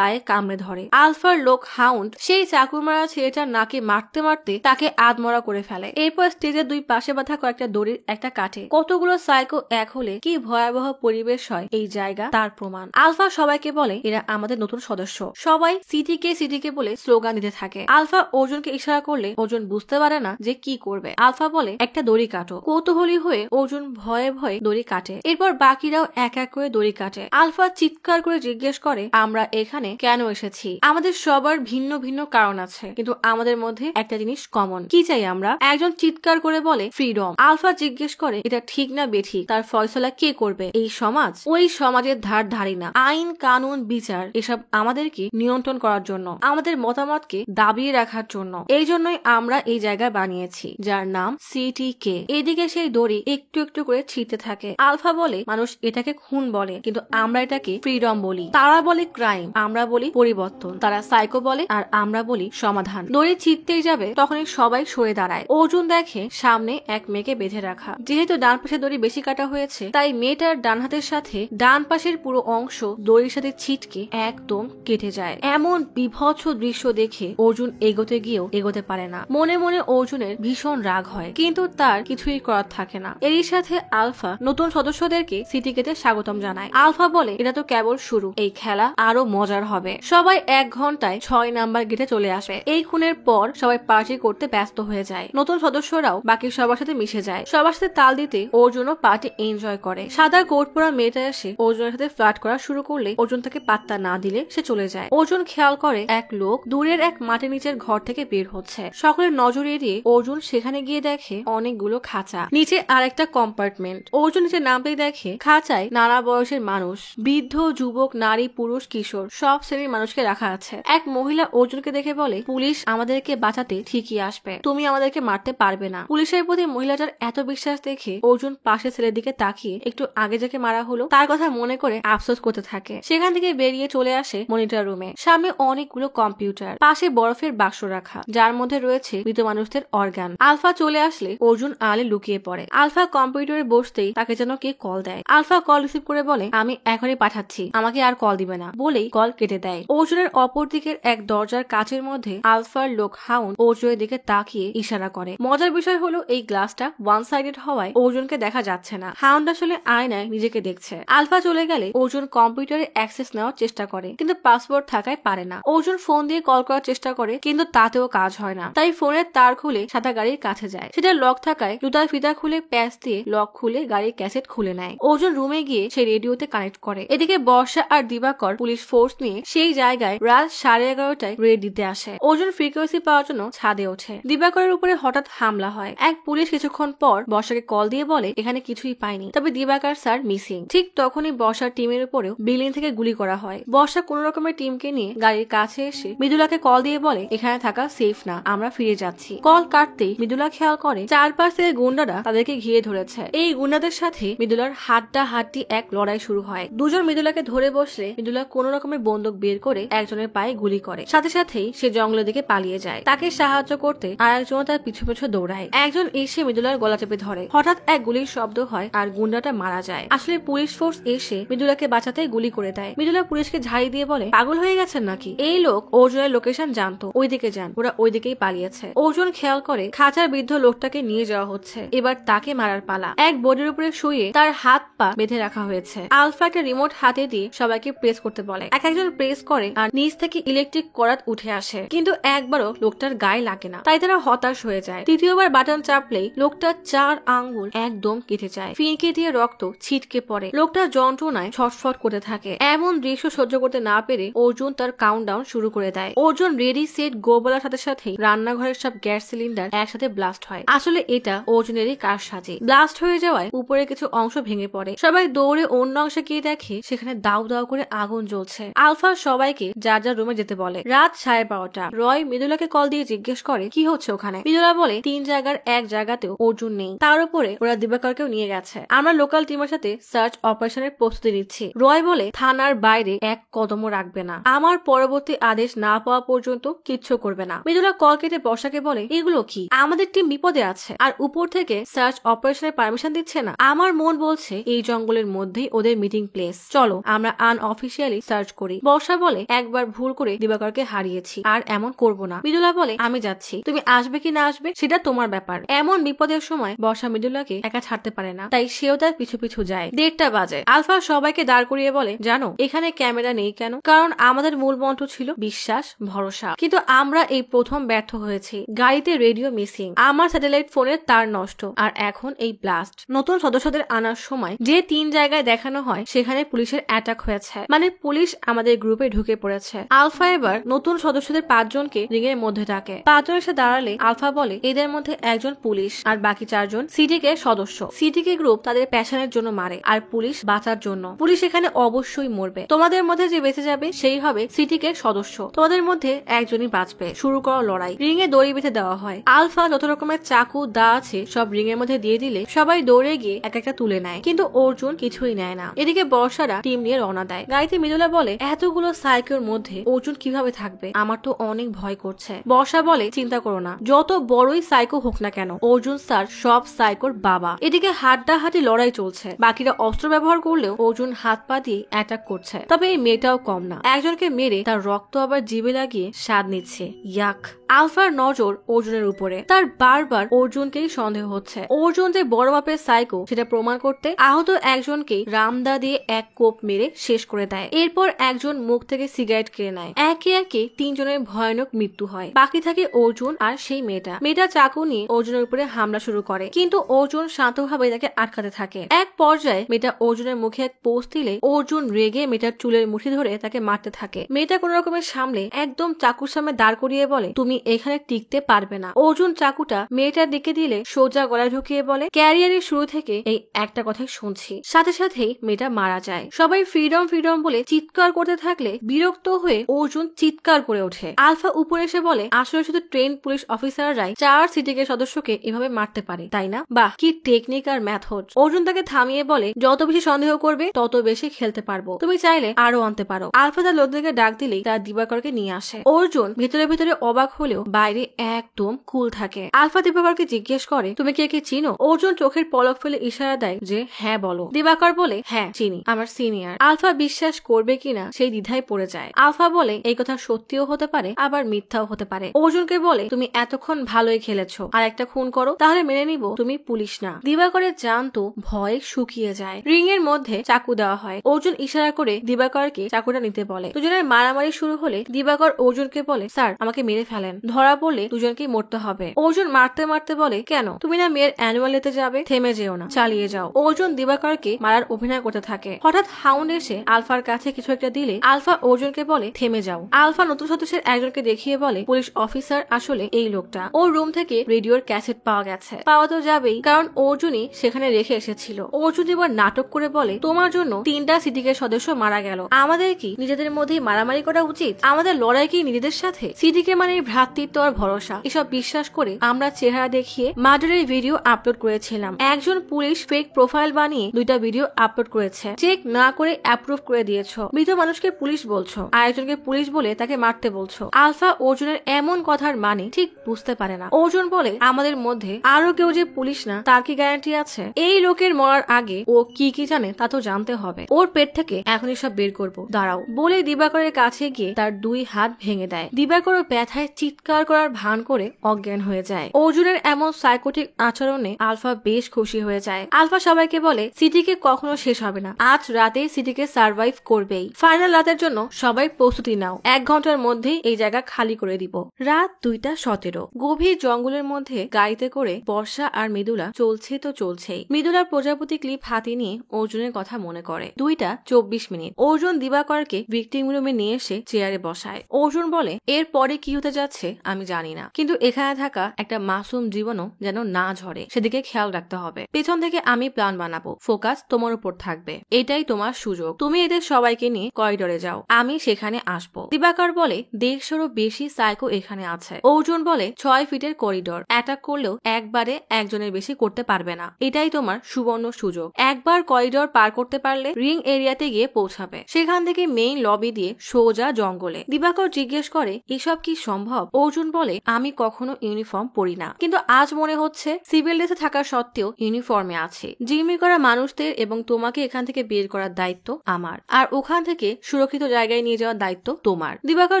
পায়ে কামড়ে ধরে। আলফার লোক হাউন্ড সেই চাকু মারা ছেলেটার নাকে মারতে মারতে তাকে আধমরা করে ফেলে। এরপর স্টেজের দুই পাশে বাঁধা কয়েকটা দড়ির একটা কাটে। কতগুলো সাইকো এক হলে কি ভয়াবহ পরিবেশ হয় এই জায়গা তার প্রমাণ। আলফা সবাইকে বলে এরা আমাদের নতুন সদস্য। সবাই সিটিকে বলে স্লোগান দিতে থাকে। আলফা অর্জুনকে ইশারা করলে অর্জুন বুঝতে পারে না যে কি করবে। আলফা বলে একটা দড়ি কাটো। কৌতূহলী হয়ে অর্জুন ভয়ে ভয়ে দড়ি কাটে। এরপর বাকিরাও এক এক করে দড়ি কাটে। আলফা চিৎকার করে জিজ্ঞেস করে আমরা এখানে কেন এসেছি? আমাদের সবার ভিন্ন ভিন্ন কারণ আছে, কিন্তু আমাদের মধ্যে একটা জিনিস কমন। কি চাই আমরা? একজন চিৎকার করে বলে ফ্রিডম। আলফা জিজ্ঞেস করে এটা ঠিক না বেঠিক তার ফয়সলা কে করবে? এই সমাজ? ওই সমাজের ধার ধারি না। আইন কানুন বিচার এসব আমাদেরকে নিয়ন্ত্রণ করার জন্য, আমাদের মতামতকে দাবিয়ে রাখার জন্য। এই জন্যই আমরা এই জায়গা বানিয়েছি যার নাম সিটিকে। এদিকে সেই দড়ি একটু একটু করে ছিঁড়তে থাকে। আলফা বলে মানুষ এটাকে খুন বলে, কিন্তু আমরা এটাকে ফ্রিডম বলি। তারা বলে ক্রাইম, আমরা বলি পরিবর্তন। তারা সাইকো বলে আর আমরা বলি সমাধান। দড়ি ছিঁড়তেই যাবে তখনই সবাই সরে দাঁড়ায়। অর্জুন দেখে সামনে এক মেয়েকে বেঁধে রাখা। যেহেতু ডান পাশে দড়ি বেশি কাটা হয়েছে তাই মেয়েটার ডান হাতের সাথে ডান পাশের পুরো অংশ দড়ির সাথে ছিটকে একদম কেটে যায়। এমন বিভৎস দৃশ্য দেখে অর্জুন এগোতে গিয়েও এগোতে পারে না। মনে মনে অর্জুনের ভীষণ রাগ হয়, কিন্তু তার কিছুই করার থাকে না। এরই সাথে আলফা নতুন সদস্যদেরকে সিটিকেতে স্বাগতম জানায়। আলফা বলে এটা তো কেবল শুরু, এই খেলা আরো মজার হবে। সবাই 1 ঘন্টায় 6 নাম্বার গেটে চলে আসে। এই খুনের পর সবাই পার্টি করতে ব্যস্ত হয়ে যায়। নতুন সদস্যরাও বাকি সবার সাথে মিশে যায়। সবার সাথে তাল দিতে অর্জুনও পার্টি এনজয় করে। সাদা কোট পরা মেয়েটা এসে অর্জুনের সাথে ফ্লার্ট করা শুরু করলে অর্জুন তাকে পাত্তা না দিলে সে চলে যায়। অর্জুন খেয়াল করে এক লোক দূরের এক মাটির নিচের ঘর থেকে বের হচ্ছে। সকলের নজর এড়িয়ে অর্জুন সেখানে গিয়ে দেখে অনেকগুলো খাঁচা, নিচে আরেকটা কম্পার্টমেন্ট। অর্জুন নিচে নামতেই দেখে খাঁচায় নানা বয়সের মানুষ, বৃদ্ধ, যুবক, নারী, পুরুষ, কিশোর সব শ্রেণীর মানুষকে রাখা আছে। এক মহিলা অর্জুনকে দেখে বলে পুলিশ আমাদেরকে বাঁচাতে ঠিকই আসবে, তুমি আমাদেরকে মারতে পারবে না। পুলিশের প্রতি মহিলাটার এত বিশ্বাস দেখে অর্জুন পাশে ছেলের দিকে তাকিয়ে একটু আগে যাকে মারা হলো তার কথা মনে করে আফসোস করতে থাকে। সেখান থেকে বেরিয়ে চলে আসে মনিটর রুমে। সামনে অনেকগুলো কম্পিউটার, পাশে বরফের বাক্স রাখা যার মধ্যে রয়েছে মৃত মানুষদের অর্গান। আলফা চলে আসলে অর্জুন আলে লুকিয়ে পড়ে। আলফা কম্পিউটারে বসতেই তাকে যেন কে কল দেয়। আলফা কল রিসিভ করে বলে আমি এখনই পাঠাচ্ছি, আমাকে আর কল দিবে না বলেই কল কেটে দেয়। অর্জুনের অপর দিকের এক দরজার কাচের মধ্যে আলফার লোক হাউন্ড অর্জুনের দিকে তাকিয়ে ইশারা করে। মজার বিষয় হলো এই গ্লাসটা ওয়ান সাইডেড হওয়ায় অর্জুনকে দেখা যাচ্ছে না। হাউন্ড আসলে আয়নায় নিজেকে দেখছে। আলফা চলে গেলে অর্জুন কম্পিউটারে অ্যাক্সেস নেওয়ার চেষ্টা করে, কিন্তু পাসওয়ার্ড থাকায় পারে না। অর্জুন ফোন দিয়ে কল করার চেষ্টা করে, কিন্তু তাতেও কাজ হয় না। তাই ফোনের তার খুলে সাদা গাড়ির কাছে যায়। সেটা লক থাকায় জুতার ফিতা খুলে প্যাচ দিয়ে লক খুলে গাড়ির ক্যাসেট খুলে নেয়। অর্জুন রুমে গিয়ে সে রেডিওতে কানেক্ট করে। এদিকে বর্ষা আর দিবাকর পুলিশ ফোর্স নিয়ে সেই জায়গায় রাত 11:30টায় রেড দিতে আসে। অর্জুন ফ্রিকোয়েন্সি পাওয়ার জন্য ছাদে ওঠে। দিবাকরের উপরে হঠাৎ হামলা হয়। এক পুলিশ কিছুক্ষণ পর বর্ষাকে কল দিয়ে বলে এখানে কিছুই পায়নি, তবে দিবাকর স্যার মিসিং। ঠিক তখনই বর্ষার টিমের উপরেও বিল্ডিং থেকে গুলি করা হয়। বর্ষা কোন রকমের টিমকে নিয়ে গাড়ির কাছে এসে মৃদুলাকে কল দিয়ে বলে এখানে থাকা সেফ না, আমরা ফিরে যাচ্ছি। কল কাটতেই মৃদুলা খেয়াল করে চারপাশ থেকে গুন্ডারা তাদেরকে ঘিরে ধরেছে। এই গুন্ডাদের সাথে মৃদুলার হাড্ডাহাড্ডি এক লড়াই শুরু হয়। দুজন মৃদুলাকে ধরে বসলে মৃদুলা কোন রকমের বন্দুক বের করে একজনের পায়ে গুলি করে। সাথে সাথেই সে জঙ্গলের দিকে পালিয়ে যায়। তাকে সাহায্য করতে আর একজন তার পিছু পিছু দৌড়ায়। একজন এসে মৃদুলার গলা চেপে ধরে। হঠাৎ এক গুলির শব্দ হয় আর গুন্ডাটা মারা যায়। আসলে পুলিশ ফোর্স এসে মৃদুলাকে বাঁচাতে গুলি করে দেয়। মৃদুলা পুলিশকে ঝাড়ি দিয়ে বলে পাগল হয়ে গেছেন নাকি? এই লোক অর্জুনের লোকেশন জানতো, ওইদিকে যান। ওরা ওইদিকেই পালিয়েছে। অর্জুন খেয়াল করে খাঁচার বৃদ্ধ লোকটাকে নিয়ে যাওয়া হচ্ছে। এবার তাকে মারার পালা। এক বোর্ডের উপরে শুয়ে তার হাত পা বেঁধে রাখা হয়েছে। আলফা একটা রিমোট হাতে দিয়ে সবাইকে প্রেস করতে বলে। এক একজন প্রেস করে আর নিচ থেকে ইলেকট্রিক করাত উঠে আসে, কিন্তু একবারও লোকটার গায়ে লাগে না। তাই তারা হতাশ হয়ে যায়। তৃতীয়বার বাটন চাপলেই লোকটার 4 আঙ্গুল একদম কেটে যায়। ফিনকে দিয়ে রক্ত ছিটকে পড়ে। লোকটা যন্ত্রণায় ছটফট করতে থাকে। এমন দৃশ্য সহ্য করতে না পেরে অর্জুন তার কাউন্টডাউন শুরু করে দেয়। অর্জুন রেডি সেট গো বলার সাথে সাথে রান্নাঘরের সব গ্যাস সিলিন্ডার একসাথে ব্লাস্ট হয়। আসলে এটা অর্জুনেরই কারসাজি। ব্লাস্ট হয়ে যাওয়ায় উপরে কিছু অংশ ভেঙে পড়ে। সবাই দৌড়ে অন্য অংশে গিয়ে দেখে সেখানে দাউ দাউ করে আগুন জ্বলছে। আলফা সবাইকে যার যার রুমে যেতে বলে। রাত 12:30। রয় মৃদুলাকে কল দিয়ে জিজ্ঞেস করে কি হচ্ছে ওখানে। মৃদুলা বলে 3 জায়গার এক জায়গাতেও অর্জুন নেই। তার উপরে ওরা দিবাকরকেও নিয়ে গেছে। আমরা লোকাল টিমের সাথে সার্চ অপারেশনের প্রস্তুতি নিচ্ছি। রয় বলে থানার বাইরে এক কদমও রাখবে না, আমার পরবর্তী আদেশ না পাওয়া পর্যন্ত কিচ্ছু করবে না। মৃদুলা কল কেটে বর্ষাকে বলে এগুলো কি? আমাদের টিম বিপদে আছে আর উপর থেকে সার্চ অপারেশনের পারমিশন দিচ্ছে না। আমার মন বলছে এই জঙ্গলের মধ্যেই ওদের মিটিং প্লেস, চলো আমরা আনঅফিসিয়ালি সার্চ করি। বর্ষা বলে একবার ভুল করে দিবাকরকে হারিয়েছি, আর এমন করব না। মৃদুলা বলে আমি যাচ্ছি, তুমি আসবে কি না আসবে সেটা তোমার ব্যাপার। এমন বিপদের সময় বর্ষা মৃদুলাকে একা ছাড়তে পারে না, তাই সেও তার পিছু পিছু যায়। 1:30 বাজে। আলফা সবাইকে দাঁড় করিয়ে বলে জানো এখানে ক্যামেরা নেই কেন? কারণ আমাদের মূল মন্ত্র ছিল বিশ্বাস ভরসা, কিন্তু আমরা এই প্রথম ব্যর্থ হয়েছি। গাড়িতে রেডিও মিসিং, আমার স্যাটেলাইট ফোনের তার নষ্ট, আর এখন এই ব্লাস্ট। নতুন সদস্যদের আনার সময় যে 3 জায়গায় দেখানো হয় সেখানে পুলিশের অ্যাটাক হয়েছে, মানে পুলিশ আমাদের গ্রুপে ঢুকে পড়েছে। আলফা এবার নতুন সদস্যদের 5 জনকে রিং এর মধ্যে ডাকে। 5 জন এসে দাঁড়ালে আলফা বলে এদের মধ্যে একজন পুলিশ আর বাকি 4 জন সিটিকে সদস্য। সিটিকে গ্রুপ তাদের প্যাশনের জন্য মারে, আর পুলিশ বাঁচার জন্য। পুলিশ এখানে অবশ্যই মরবে। তোমাদের মধ্যে যে বেঁচে যাবে সেই হবে সিটিকে সদস্য। তোমাদের মধ্যে একজনই বাঁচবে। শুরু করো লড়াই। রিং এ দড়ি বেঁধে দেওয়া হয়। আলফা যত রকমের চাকু দা আছে সব রিং এর মধ্যে দিয়ে দিলে সবাই দৌড়ে গিয়ে এক একটা তুলে নেয়, কিন্তু অর্জুন কিছুই নেয় না। এদিকে বর্ষারা টিম নিয়ে রওনা দেয়। গাড়িতে মৃদুলা বলে এতগুলো সাইকোর মধ্যে অর্জুন কিভাবে থাকবে? আমার তো অনেক ভয় করছে। বর্ষা বলে চিন্তা করো না, যত বড়ই সাইকো হোক না কেন অর্জুন স্যার সব সাইকোর বাবা। এদিকে হাড্ডাহাড্ডি লড়াই চলছে। বাকিরা অস্ত্র ব্যবহার করলেও অর্জুন হাত পা দিয়ে অ্যাটাক করছে। তবে এই মেয়েটাও কম না, একজনকে মেরে তার রক্ত আবার জিভে লাগিয়ে স্বাদ নিচ্ছে। ইয়াক। আলফার নজর অর্জুনের উপরে। তার বারবার অর্জুনকেই সন্দেহ হচ্ছে। অর্জুন যে বড় মাপের সাইকো সেটা প্রমাণ করতে আহত একজনকে রামদা দিয়ে এক কোপ মেরে শেষ করে দেয়। এরপর একজন মুখ থেকে সিগারেট কেড়ে নেয়। একে একে 3 জনের ভয়ানক মৃত্যু হয়। বাকি থাকে অর্জুন আর সেই মেয়েটা। মেয়েটা চাকু নিয়ে অর্জুনের উপরে হামলা শুরু করে, কিন্তু অর্জুন শান্তভাবে তাকে আটকাতে থাকে। এক পর্যায়ে মেয়েটা অর্জুনের মুখে এক পোষ দিলে অর্জুন রেগে মেয়েটার চুলের মুঠি ধরে তাকে মারতে থাকে। মেয়েটা কোন রকমের সামলে একদম চাকুর সামনে দাঁড় করিয়ে বলে তুমি এখানে টিকতে পারবে না। অর্জুন চাকুটা মেয়েটার দিকে দিলে সোজা গলায় ঢুকিয়ে বলে ক্যারিয়ারের শুরু থেকে এই একটা কথাই শুনছি। সাথে সাথেই মেয়েটা মারা যায়। সবাই ফ্রিডম ফ্রিডম বলে চিৎকার করতে থাকলে বিরক্ত হয়ে অর্জুন চিৎকার করে ওঠে। আলফা উপরে এসে বলে আসলে শুধু ট্রেন পুলিশ অফিসাররাই 4 সিটিকে সদস্যকে এভাবে মারতে পারে, তাই না? বাহ, কি টেকনিক আর মেথড। অর্জুন তাকে থামিয়ে বলে যত বেশি সন্দেহ করবে তত বেশি খেলতে পারবো, তুমি চাইলে আরো আনতে পারো। আলফা তার লোকদেরকে ডাক দিলেই তার দিবাকরকে নিয়ে আসে। অর্জুন ভেতরে ভেতরে অবাক হলেও বাইরে একদম কুল থাকে। আলফা দিবাকরকে জিজ্ঞেস করে তুমি কে কে চিনো? অর্জুন চোখের পলক ফেলে ইশারা দেয় যে হ্যাঁ বলো। দিবাকর বলে হ্যাঁ চিনি, আমার সিনিয়র। আলফা বিশ্বাস করবে কিনা সেই দ্বিধায় পড়ে যায়। আলফা বলে এই কথা সত্যিও হতে পারে আবার মিথ্যাও হতে পারে। অর্জুনকে বলে তুমি এতক্ষণ ভালোই খেলেছো, আর একটা খুন করো তাহলে মেনে নিব তুমি পুলিশ না। দিবাকরের জান তো ভয়ে শুকিয়ে যায়। রিং এর মধ্যে চাকু দেওয়া হয়। অর্জুন ইশারা করে দিবাকরকে চাকুটা নিতে বলে। দুজনের মারামারি শুরু হলে দিবাকর অর্জুনকে বলে স্যার আমাকে মেরে ফেলেন, ধরা পড়লে দুজনকেই মরতে হবে। অর্জুন মারতে মারতে বলে কেন, তুমি না মেয়ের অ্যানুয়াল নিতে যাবে? থেমে যেও না, চালিয়ে যাও। অর্জুন দিবাকরকে মারার অভিনয় করতে থাকে। হঠাৎ হাউন্ড এসে আলফার কাছে কিছু একটা দিলে আলফা অর্জুনকে বলে থেমে যাও। আলফা নতুন সদস্যের একজনকে দেখিয়ে বলে পুলিশ অফিসার আসলে এই লোকটা। ওর রুম থেকে রেডিওর ক্যাসেট পাওয়া গেছে। পাওয়া তো যাবেই, কারণ অর্জুনই সেখানে রেখে এসেছিল। অর্জুন এবার নাটক করে বলে তোমার জন্য 3টা সিটিকে সদস্য মারা গেল, আমাদের কি নিজেদের মধ্যেই মারামারি করা উচিত? আমাদের লড়াই কি নিজেদের সাথে? সিটিকে মানে ভ্রাতৃত্ব আর ভরসা, এসব বিশ্বাস করে আমরা চেহারা দেখিয়ে মার্ডারের ভিডিও আপলোড করেছিলাম। একজন পুলিশ ফেক প্রোফাইল বানিয়ে 2টা ভিডিও আপলোড করেছে। চেক না করে অ্যাপ্রুভ করে দিয়েছো। মৃত মানুষকে পুলিশ বলছো, আরেকজনকে পুলিশ বলে তাকে মারতে বলছো। আলফা অর্জুনের এমন কথার মানে ঠিক বুঝতে পারে না। অর্জুন বলে আমাদের মধ্যে আরো কেউ যে পুলিশ না তার কি গ্যারান্টি আছে? এই লোকের মরার আগে ও কি কি জানে তা তো জানতে হবে। ওর পেট থেকে এখনই সব বের করবো, দাঁড়াও। বলে দিবাকরের কাছে গিয়ে তার 2 হাত ভেঙে দেয়। দিবাকর ব্যথায় চিৎকার করার ভান করে অজ্ঞান হয়ে যায়। অর্জুনের এমন সাইকোটিক আচরণে আলফা বেশ খুশি হয়ে যায়। আলফা সবাইকে বলে সিটিকে কখনো শেষ হবে না, আজ রাতে সিটিকে সার্ভাইভ করবেই। ফাইনাল রাতের জন্য সবাই প্রস্তুতি নাও, 1 ঘন্টার মধ্যেই এই জায়গা খালি করে দিব। রাত 2:17। গভীর জঙ্গলের মধ্যে গাড়িতে করে বর্ষা আর মৃদুলা চলছে তো চলছেই। মৃদুলা প্রজাপতি ক্লিপ হাতে নিয়ে অর্জুনের কথা মনে করে। 2:24। অর্জুন দিবাকরকে ভিকটিম রুমে নিয়ে এসে চেয়ারে বসায়। অর্জুন বলে এর পরে কি হতে যাচ্ছে আমি জানি না, কিন্তু এখানে থাকা একটা মাসুম জীবনও যেন না ঝরে সেদিকে খেয়াল রাখতে হবে। পেছন থেকে আমি প্ল্যান বানাবো, ফোকাস তোমার উপর থাকবে। এটাই তোমার সুযোগ। তুমি এদের সবাইকে নিয়ে করিডোরে যাও, আমি সেখানে আসবো। দিবাকর বলে 150-এরও বেশি সাইকো এখানে আছে। অর্জুন বলে 6 ফিটের করিডোর, অ্যাটাক করলেও একবারে একজনের বেশি করতে পারবে না। এটাই তোমার সুবর্ণ সুযোগ। একবার করিডোর পার করতে পারলে রিং এরিয়াতে গিয়ে পৌঁছাবে। সেখান থেকে মেইন লবি দিয়ে সোজা জঙ্গলে। দিবাকর জিজ্ঞেস করে এসব কি সম্ভব? অর্জুন বলে আমি কখনো ইউনিফর্ম পরি না, কিন্তু আজ মনে হচ্ছে সিভিল ড্রেসে থাকা সত্ত্বেও ইউনিফর্মে আছে। জিম্মি করা মানুষদের এবং তোমাকে এখান থেকে বের করার দায়িত্ব আমার, আর ওখান থেকে সুরক্ষিত জায়গায় নিয়ে যাওয়ার দায়িত্ব তোমার। দিবাকর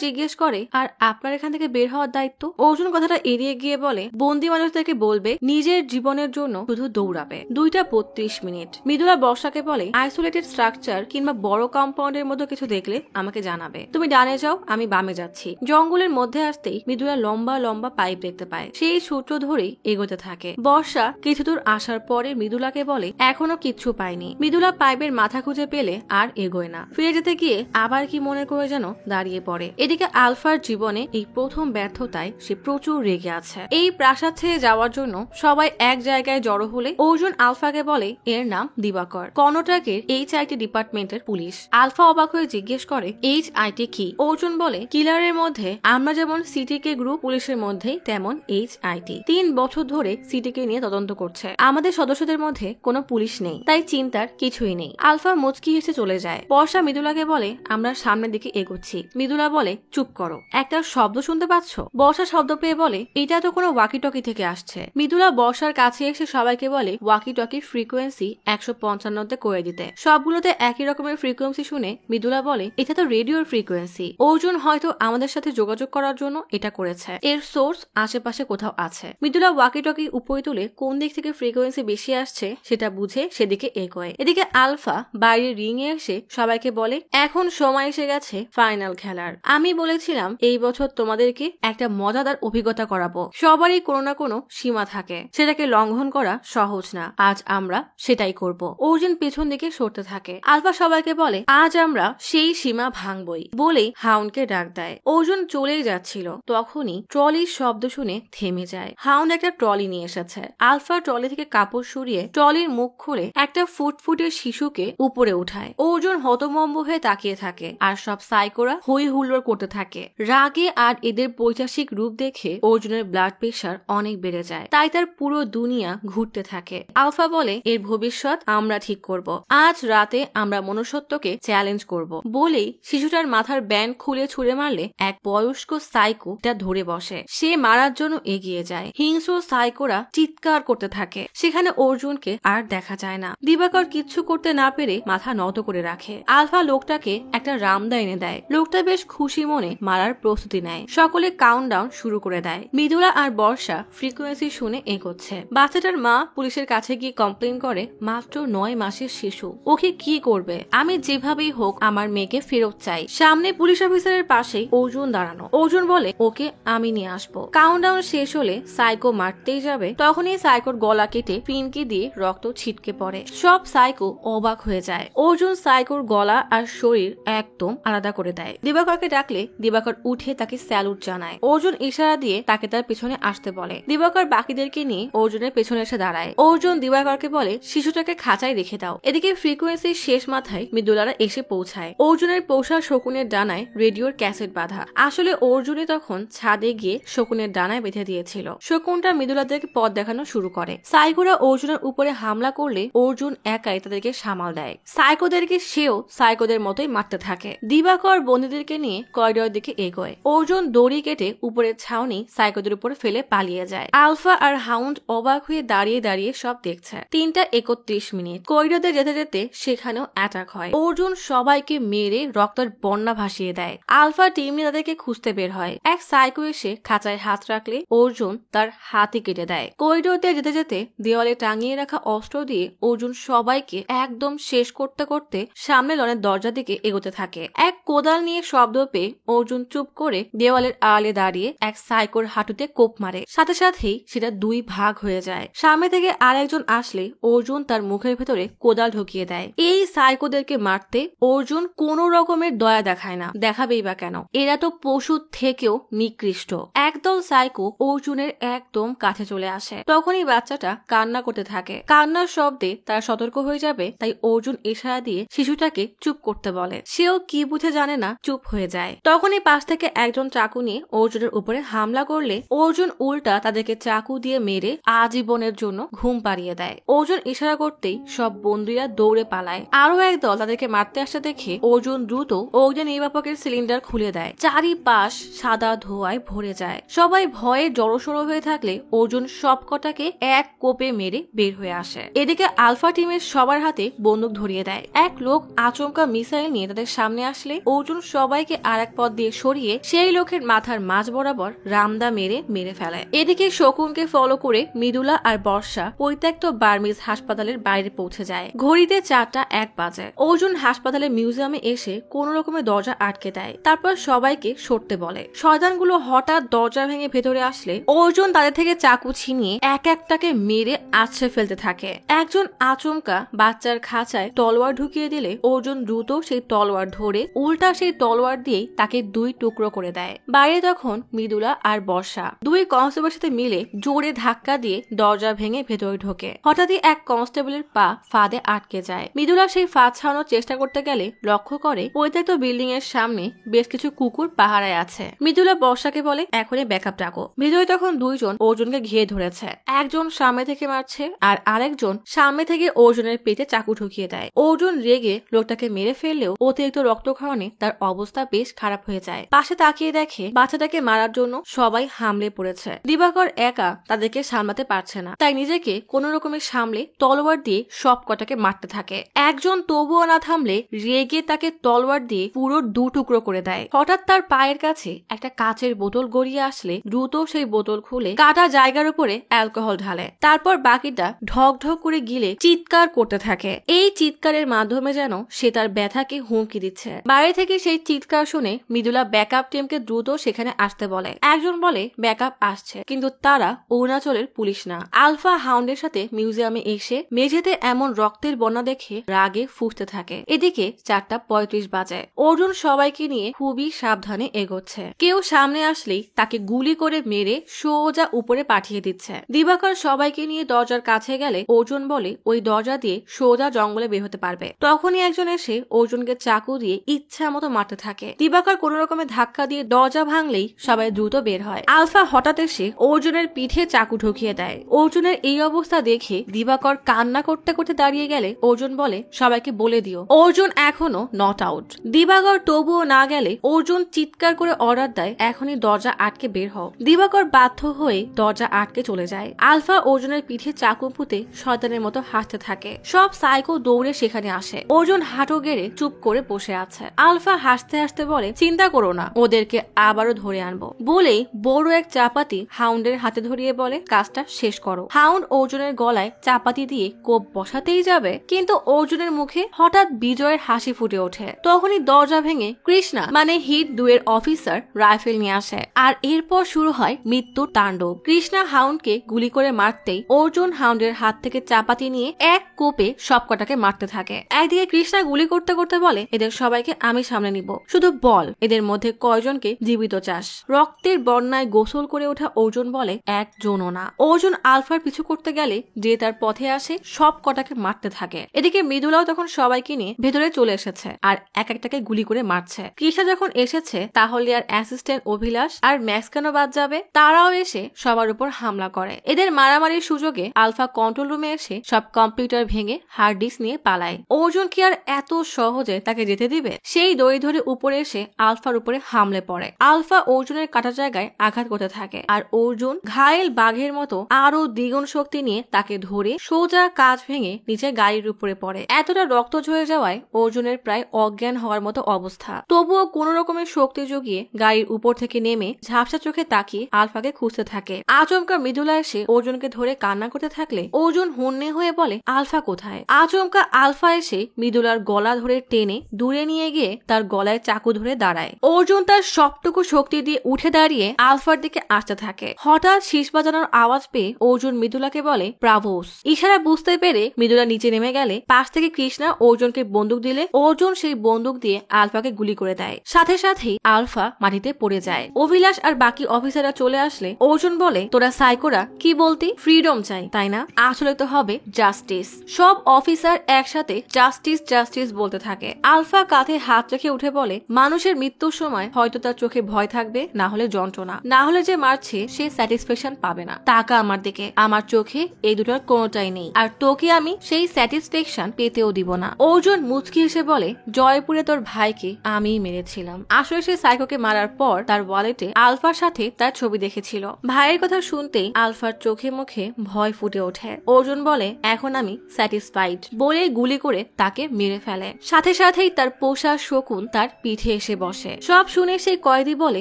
জিজ্ঞেস করে আর আপনার এখান থেকে বের হওয়ার দায়িত্ব? অর্জুন কথাটা এড়িয়ে গিয়ে বলে বন্দি মানুষদেরকে বলবে নিজের জীবনের জন্য শুধু দৌড়াবে। 2:32 মৃদুলা বর্ষাকে বলে আইসোলেটেড স্ট্রাকচার কিংবা বড় কম্পাউন্ডের মতো কিছু দেখলে আমাকে জানাবে। তুমি ডানে যাও, আমি বামে যাচ্ছি। জঙ্গলের মধ্যে আসতেই মৃদুলা লম্বা লম্বা পাইপ দেখতে পায়। সেই সূত্র ধরেই এগোতে থাকে। বর্ষা কিছু দূর আসার পরে মৃদুলাকে বলে এখনো কিচ্ছু পায়নি। মৃদুলা পাইপের মাথা খুঁজে পেলে আর এগোয় না। ফিরে যেতে গিয়ে আবার কি মনে করে যেন দাঁড়িয়ে পড়ে। এদিকে আলফার জীবনে এই প্রথম ব্যর্থতায় সে প্রচুর রেগে আছে। এই প্রাসাদ ছেড়ে যাওয়ার জন্য সবাই এক জায়গায় জড়ো হলে অর্জুন আলফাকে বলে এর নাম দিবাকর, কর্ণাটকের HIT ডিপার্টমেন্টের পুলিশ। আলফা অবাক হয়ে জিজ্ঞেস করে HIT কি? অর্জুন বলে কিলারের মধ্যে আমরা যেমন সিটিকে গ্রুপ, পুলিশের মধ্যেই তেমন HIT 3 বছর ধরে সিটিকে নিয়ে তদন্ত করছে। আমাদের সদস্যদের মধ্যে কোনো পুলিশ নেই, তাই চিন্তার কিছুই নেই। আলফা মুচকি হেসে চলে যায়। বর্ষা মৃদুলাকে বলে আমরা সামনের দিকে এগোচ্ছি। মৃদুলা বলে চুপ করো, একটা শব্দ শুনতে পাচ্ছ? বর্ষা শব্দ পেয়ে বলে এটা তো কোনো ওয়াকি টকি থেকে আসছে। মৃদুলা বর্ষার কাছে এসে সবাইকে বলে ওয়াকি টকির ফ্রিকোয়েন্সি 155-তে করে দিতে। সবগুলোতে একই রকমের ফ্রিকোয়েন্সি শুনে মৃদুলা বলে এটা তো রেডিওর ফ্রিকোয়েন্সি। অর্জুন হয়তো আমাদের সাথে যোগাযোগ করার জন্য এটা করেছে। এর সোর্স আশেপাশে কোথাও আছে। মৃদুলা ওয়াকি টকি উপরে তুলে কোন দিক থেকে ফ্রিকোয়েন্সি বেশি আসছে সেটা বুঝে সেদিকে এগোয়। এদিকে আলফা বাইরে রিং এ এসে সবাইকে বলে এখন সময় এসে গেছে ফাইনাল খেলার। আমি বলেছিলাম এই বছর তোমাদেরকে একটা মজাদার অভিজ্ঞতা করাবো। সবারই কোনো না কোনো সীমা থাকে, সেটাকে লঙ্ঘন করা সহজ না। আজ আমরা সেটাই করব। অর্জুন পেছন দিকে সরতে থাকে। আলফা সবাইকে বলে আজ আমরা সেই সীমা ভাঙবই বলেই হাউন্ডকে ডাক দেয়। অর্জুন চলেই যাচ্ছিল, তখনই ট্রলির শব্দ শুনে থেমে যায়। হাউন্ড একটা ট্রলি নিয়ে এসেছে। আলফা ট্রলি থেকে কাপড় সরিয়ে ট্রলির মুখ খুলে একটা ফুটফুটের শিশুকে উপরে উঠায়। অর্জুন হতভম্ব হয়ে তাকিয়ে থাকে, আর সব সাইকোরা হই হুল্লোড় করতে থাকে। রাগে আর এদের পৈশাচিক রূপ দেখে অর্জুনের ব্লাড প্রেশার অনেক বেড়ে যায়, তাই তার পুরো দুনিয়া ঘুরতে থাকে। আলফা বলে এর ভবিষ্যৎ আমরা ঠিক করব। আজ রাতে আমরা মনুষ্যত্বকে চ্যালেঞ্জ করব বলেই শিশুটার মাথার ব্যান্ড খুলে ছুঁড়ে মারলে এক বয়স্ক সাইকো তা ধরে বসে। সে মারার জন্য এগিয়ে যায়। হিংস্র সাইকোরা চিৎকার করতে থাকে। সেখানে অর্জুনকে আর দেখা যায় না। দিবাকর কিচ্ছু করতে না পেরে মাথা নত করে রাখে। আলফা লোকটাকে একটা রামদা এনে দেয়। লোকটা বেশ খুশি মনে মারার প্রস্তুতি নেয়। সকলে কাউন্টডাউন শুরু করে দেয়। মৃদুলা আর বর্ষা ফ্রিকোয়েন্সি শুনে এগোচ্ছে। বাচ্চাটার মা পুলিশের কাছে গিয়ে কমপ্লেন করে মাত্র 9 মাসের শিশু, ওকে কি করবে? আমি যেভাবেই হোক আমার মেয়েকে ফেরত চাই। সামনে পুলিশ অফিসারের পাশেই অর্জুন দাঁড়ানো। অর্জুন বলে ওকে আমি নিয়ে আসবো। কাউন্টডাউন শেষ হলে সাইকো মারতেই যাবে, তখনই সাইকোর গলা কেটে ফিনকি দিয়ে রক্ত ছিটকে পড়ে। সব সাইকো অবাক হয়ে যায়। অর্জুন সাইকোর গলা আর শরীর একদম আলাদা করে দেয়। দিবাকরকে ডাকলে দিবাকর উঠে তাকে স্যালুট জানায়। অর্জুন ইশারা দিয়ে তাকে তার পেছনে আসতে বলে। দিবাকর বাকিদেরকে নিয়ে অর্জুনের পেছনে এসে দাঁড়ায়। অর্জুন দিবাকরকে বলে শিশুটাকে খাঁচায় রেখে দাও। এদিকে ফ্রিকোয়েন্সির শেষ মাথায় মৃদুলারা এসে পৌঁছায়। অর্জুনের পোষা শকুনের ডানায় রেডিওর ক্যাসেট বাঁধা। আসলে অর্জুনই তখন ছাদে গিয়ে শকুনের ডানায় বেঁধে দিয়েছিল। শকুনটা মৃদুলাদেরকে পথ দেখানো শুরু করে। সাইকোরা অর্জুনের উপরে হামলা করলে অর্জুন একাই তাদেরকে সামাল দেয়। সাইকোদেরকে সেও সাইকোদের মতোই মারতে থাকে। দিবাকর বন্দীদেরকে নিয়ে করিডোর দিকে এগোয়। অর্জুন দড়ি কেটে উপরের ছাউনি সাইকোদের উপরে ফেলে পালিয়ে যায়। আলফা আর হাউন্ড অবাক হয়ে দাঁড়িয়ে দাঁড়িয়ে সব দেখছে। 3:31 করিডোরে যেতে যেতে সেখানেও অ্যাটাক হয়। অর্জুন সবাইকে মেরে রক্তের বন্যা ভাসিয়ে দেয়। আলফা টিম নিয়ে তাদেরকে খুঁজতে বের হয়। এক সাইকো এসে খাঁচায় হাত রাখলে অর্জুন তার হাতই কেটে দেয়। করিডোরতে যেতে যেতে দেওয়ালে টাঙিয়ে রাখা অস্ত্র দিয়ে অর্জুন সবাইকে একদম শেষ করতে করতে সামনে লনের দরজা দিকে এগোতে থাকে। এক কোদাল নিয়ে শব্দ পেয়ে অর্জুন চুপ করে দেওয়ালের আড়ালে দাঁড়িয়ে এক সাইকোর হাঁটুতে কোপ মারে। সাথে সাথেই সেটা 2 ভাগ হয়ে যায়। সামনে থেকে আরেকজন আসলে অর্জুন তার মুখের ভেতরে কোদাল ঢুকিয়ে দেয়। এই সাইকোদেরকে মারতে অর্জুন কোনো রকমের দয়া দেখায় না, দেখাবেই বা কেন? এরা তো পশুর থেকেও নিকৃষ্ট। একদল সাইকো অর্জুনের একদম কাছে চলে আসে। তখনই বাচ্চাটা কান্না করতে থাকে। কান্নার শব্দে তারা সতর্ক হয়ে যাবে, তাই অর্জুন ইশারা দিয়ে শিশুটাকে চুপ করতে বলে। সেও কি বুঝে জানে না, চুপ হয়ে যায়। তখনই পাশ থেকে একজন চাকু নিয়ে অর্জুনের উপরে হামলা করলে অর্জুন উল্টা তাদেরকে চাকু দিয়ে মেরে আজীবনের জন্য ঘুম পাড়িয়ে দেয়। অর্জুন ইশারা করতেই সব বন্দীরা দৌড়ে পালায়। আরো একদল তাদেরকে মারতে আসতে দেখে অর্জুন দ্রুত অগ্নি নির্বাপকের সিলিন্ডার খুলে দেয়। চারিপাশ সাদা কাদা ধোঁয়ায় ভরে যায়। সবাই ভয়ে জড়সড় হয়ে থাকলে অর্জুন সবকটাকে এক কোপে মেরে বের হয়ে আসে। এদিকে আলফা টিমের সবার হাতে বন্দুক ধরিয়ে দেয়। এক লোক আচমকা মিসাইল নিয়ে তাদের সামনে আসলে অর্জুন সবাইকে আর এক পথ দিয়ে সরিয়ে সেই লোকের মাথার মাঝ বরাবর রামদা মেরে ফেলে। এদিকে শকুনকে ফলো করে মৃদুলা আর বর্ষা পরিত্যক্ত বার্মিজ হাসপাতালের বাইরে পৌঁছে যায়। ঘড়িতে 4:01 বাজে। অর্জুন হাসপাতালের মিউজিয়ামে এসে কোন রকমের দরজা আটকে দেয়, তারপর সবাইকে সরতে বলে। শয়তানগুলো হঠাৎ দরজা ভেঙে ভেতরে আসলে অর্জুন তাদের থেকে চাকু ছিনিয়ে এক একটাকে মেরে আছড়ে ফেলতে থাকে। একজন আচমকা বাচ্চার খাঁচায় তলোয়ার ঢুকিয়ে দিলে অর্জুন দ্রুত সেই তলোয়ার ধরে উল্টা সেই তলোয়ার দিয়েই তাকে 2 টুকরো করে দেয়। বাইরে তখন মৃদুলা আর বর্ষা 2 কনস্টেবলের সাথে মিলে জোরে ধাক্কা দিয়ে দরজা ভেঙে ভেতরে ঢোকে। হঠাৎই এক কনস্টেবলের পা ফাঁদে আটকে যায়। মৃদুলা সেই ফাঁদ ছাড়ানোর চেষ্টা করতে গেলে লক্ষ্য করে পরিত্যক্ত বিল্ডিং এর সামনে বেশ কিছু কুকুর পাহারায় আছে। মৃদুলা বর্ষাকে বলে এখনই ব্যাকআপ ডাকো। ভেতরে তখন 2 জন অর্জুনকে ঘিরে ধরেছে। একজন সামনে থেকে মারছে আর আরেকজন সামনে থেকে অর্জুনের পেটে চাকু ঢুকিয়ে দেয়। অর্জুন রেগে লোকটাকে মেরে ফেললেও অতিরিক্ত রক্তক্ষরণে তার অবস্থা বেশ খারাপ হয়ে যায়। পাশে তাকিয়ে দেখে বাচ্চাটাকে মারার জন্য সবাই হামলে পড়েছে। দিবাকর একা তাদেরকে সামলাতে পারছে না, তাই নিজেকে কোন রকমের সামলে তলোয়ার দিয়ে সব কটাকে মারতে থাকে। একজন তবুও না থামলে রেগে তাকে তলোয়ার দিয়ে পুরো 2 টুকরো করে দেয়। হঠাৎ তার পায়ের কাছে একটা কাচের বোতল গড়িয়ে আসলে দ্রুত সেই বোতল খুলে কাটা জায়গার উপরে অ্যালকোহল ঢালে। তারপর বাকিটা ঢক ঢক করে গিলে চিৎকার করতে থাকে। এই চিৎকারের মাধ্যমে যেন সে তার ব্যথাকে হুমকি দিচ্ছে। বাইরে থেকে সেই চিৎকার শুনে মৃদুলা ব্যাকআপ টিমকে দ্রুত সেখানে আসতে বলে। একজন বলে ব্যাকআপ আসছে, কিন্তু তারা অরুণাচলের পুলিশ না। আলফা হাউন্ডের সাথে মিউজিয়ামে এসে মেঝেতে এমন রক্তের বন্যা দেখে রাগে ফুঁসতে থাকে। এদিকে 4:35 বাজে। অর্জুন সবাইকে নিয়ে খুবই সাবধানে এগোচ্ছে। কেউ সামনে আসলেই তাকে গুলি করে মেরে সোজা উপরে পাঠিয়ে দিচ্ছে। দিবাকর সবাইকে নিয়ে দরজার কাছে গেলে অর্জুন বলে ওই দরজা দিয়ে সোজা জঙ্গলে বের হতে পারবে। তখনই একজন এসে অর্জুনকে চাকু দিয়ে ইচ্ছা মতো মারতে থাকে। দিবাকর কোন রকমের ধাক্কা দিয়ে দরজা ভাঙলেই সবাই দ্রুত বের হয়। আলফা হঠাৎ এসে অর্জুনের পিঠে চাকু ঢুকিয়ে দেয়। অর্জুনের এই অবস্থা দেখে দিবাকর কান্না করতে করতে দাঁড়িয়ে গেলে অর্জুন বলে সবাইকে বলে দিও অর্জুন এখনো নট আউট। দিবাকর তবুও না গেলে অর্জুন চিৎকার করে অর্ডার দেয় এখনই দরজা আটকে বের হও। দিবাকর বাধ্য হয়ে দরজা আটকে চলে যায়। আলফা অর্জুনের পিঠে চাকু পুঁতে শয়তানের মতো হাসতে থাকে। সব সাইকো দৌড়ে সেখানে আসে। অর্জুন হাঁটু গেড়ে চুপ করে বসে আছে। আলফা হাসতে হাসতে বলে চিন্তা করো না, ওদেরকে আবারও ধরে আনবো। বলেই বড় এক চাপাতি হাউন্ডের হাতে ধরিয়ে বলে কাজটা শেষ করো। হাউন্ড অর্জুনের গলায় চাপাতি দিয়ে কোপ বসাতেই যাবে, কিন্তু অর্জুনের মুখে হঠাৎ বিজয়ের হাসি ফুটে ওঠে। তখনই দরজা ভেঙে কৃষ্ণা মানে হিট 2 এর অফিসার রাইফেল নিয়ে আসে। আর এরপর শুরু হয় মৃত্যুর তাণ্ডব। কৃষ্ণা হাউন্ডকে গুলি করে মারতেই অর্জুন হাউন্ডের হাত থেকে চাপাতি নিয়ে এক কোপে সবকটাকে মারতে থাকে। একদিকে কৃষ্ণা গুলি করতে করতে বলে এদের সবাইকে আমি সামনে নিব, শুধু বল এদের মধ্যে কয়জনকে জীবিত চাস। রক্তের বন্যায় গোসল করে ওঠা অর্জুন বলে একজনও না। অর্জুন আলফার পিছু করতে গেলে যে তার পথে আসে সব কটাকে মারতে থাকে। এদিকে মৃদুলাও তখন সবাইকে নিয়ে ভেতরে চলে এসেছে আর এক একটাকে গুলি করে মারছে। কৃষ্ণা যখন এসেছে তাহলে আর অ্যাসিস্ট্যান্ট অভিলাষ আর ম্যাক্স কেন বাদ যাবে? তারাও এসে সবার উপর হামলা করে। এদের মারামারির সুযোগে আলফা কন্ট্রোল রুমে এসে সব কম্পিউটার ভেঙে হার্ড ডিস্ক নিয়ে পালায়। অর্জুন কি আর এত সহজে তাকে যেতে দিবে? সেই দড়ি ধরে উপরে এসে আলফার উপরে হামলে পড়ে। আলফা অর্জুনের কাটা জায়গায় আঘাত করতে থাকে আর অর্জুন ঘায়েল বাঘের মতো আরো দ্বিগুণ শক্তি নিয়ে তাকে ধরে সোজা কাঁচ ভেঙে নিচে গাড়ির উপরে পড়ে। এতটা রক্ত ঝরে যাওয়ায় অর্জুনের প্রায় অজ্ঞান হওয়ার মতো অবস্থা। তবুও কোন রকমের শক্তি জুগিয়ে গাড়ির উপর থেকে নেমে ঝাপসা চোখে তাকিয়ে আলফাকে খুঁজতে থাকে। আচমকা মৃদুলা এসে অর্জুনকে ধরে কান্না করতে থাকলে অর্জুন হন্যে হয়ে বলে আলফা কোথায়? আচমকা আলফা এসে মৃদুলার গলা ধরে টেনে দূরে নিয়ে গিয়ে তার গলায় চাকু ধরে দাঁড়ায়। অর্জুন তার সবটুকু শক্তি দিয়ে উঠে দাঁড়িয়ে আলফার দিকে আসতে থাকে। হঠাৎ শীষ বাজানোর আওয়াজ পেয়ে অর্জুন মৃদুলাকে বলে ব্রাভোস। ইশারা বুঝতে পেরে মৃদুলা নিচে নেমে গেলে পাশ থেকে কৃষ্ণা অর্জুনকে বন্দুক দিলে অর্জুন সেই বন্দুক দিয়ে আলফাকে গুলি করে দেয়। সাথে সাথেই আলফা মাটিতে পড়ে যায়। অভিলাষ আর বাকি অফিসাররা চলে আসলে অর্জুন বলে তোরা সাইকোরা কি বলতি? ফ্রিডম চাই তাই না? আসলে তো হবে জাস্টিস। সব অফিসার একসাথে জাস্টিস জাস্টিস বলতে থাকে। আলফা কাঁধে হাত রেখে উঠে বলে মানুষের মৃত্যুর সময় হয়তো তার চোখে ভয় থাকবে, না হলে যন্ত্রণা, না হলে যে মারছে সে স্যাটিসফ্যাকশন পাবে না। টাকা আমার দিকে, আমার চোখে এই দুটোর কোনোটাই নেই, আর তোকে আমি সেই স্যাটিসফ্যাকশন পেতেও দিব না। অর্জুন মুচকি হেসে বলে জয়পুরে তোর ভাইকে আমিই মেরেছিলাম। আসলে সে সাইকোকে মারার পর তার ওয়ালেটে আলফার সাথে তার ছবি দেখেছিল। ভাইয়ের কথা শুনতেই আলফার চোখে মুখে ভয় ফুটে ওঠে। অর্জুন বলে, এখন আমি স্যাটিসফাইড বলে গুলি করে তাকে মেরে ফেলে। সাথে সাথেই তার পোষা শকুন তার পিঠে এসে বসে। সব শুনে সেই কয়েদি বলে,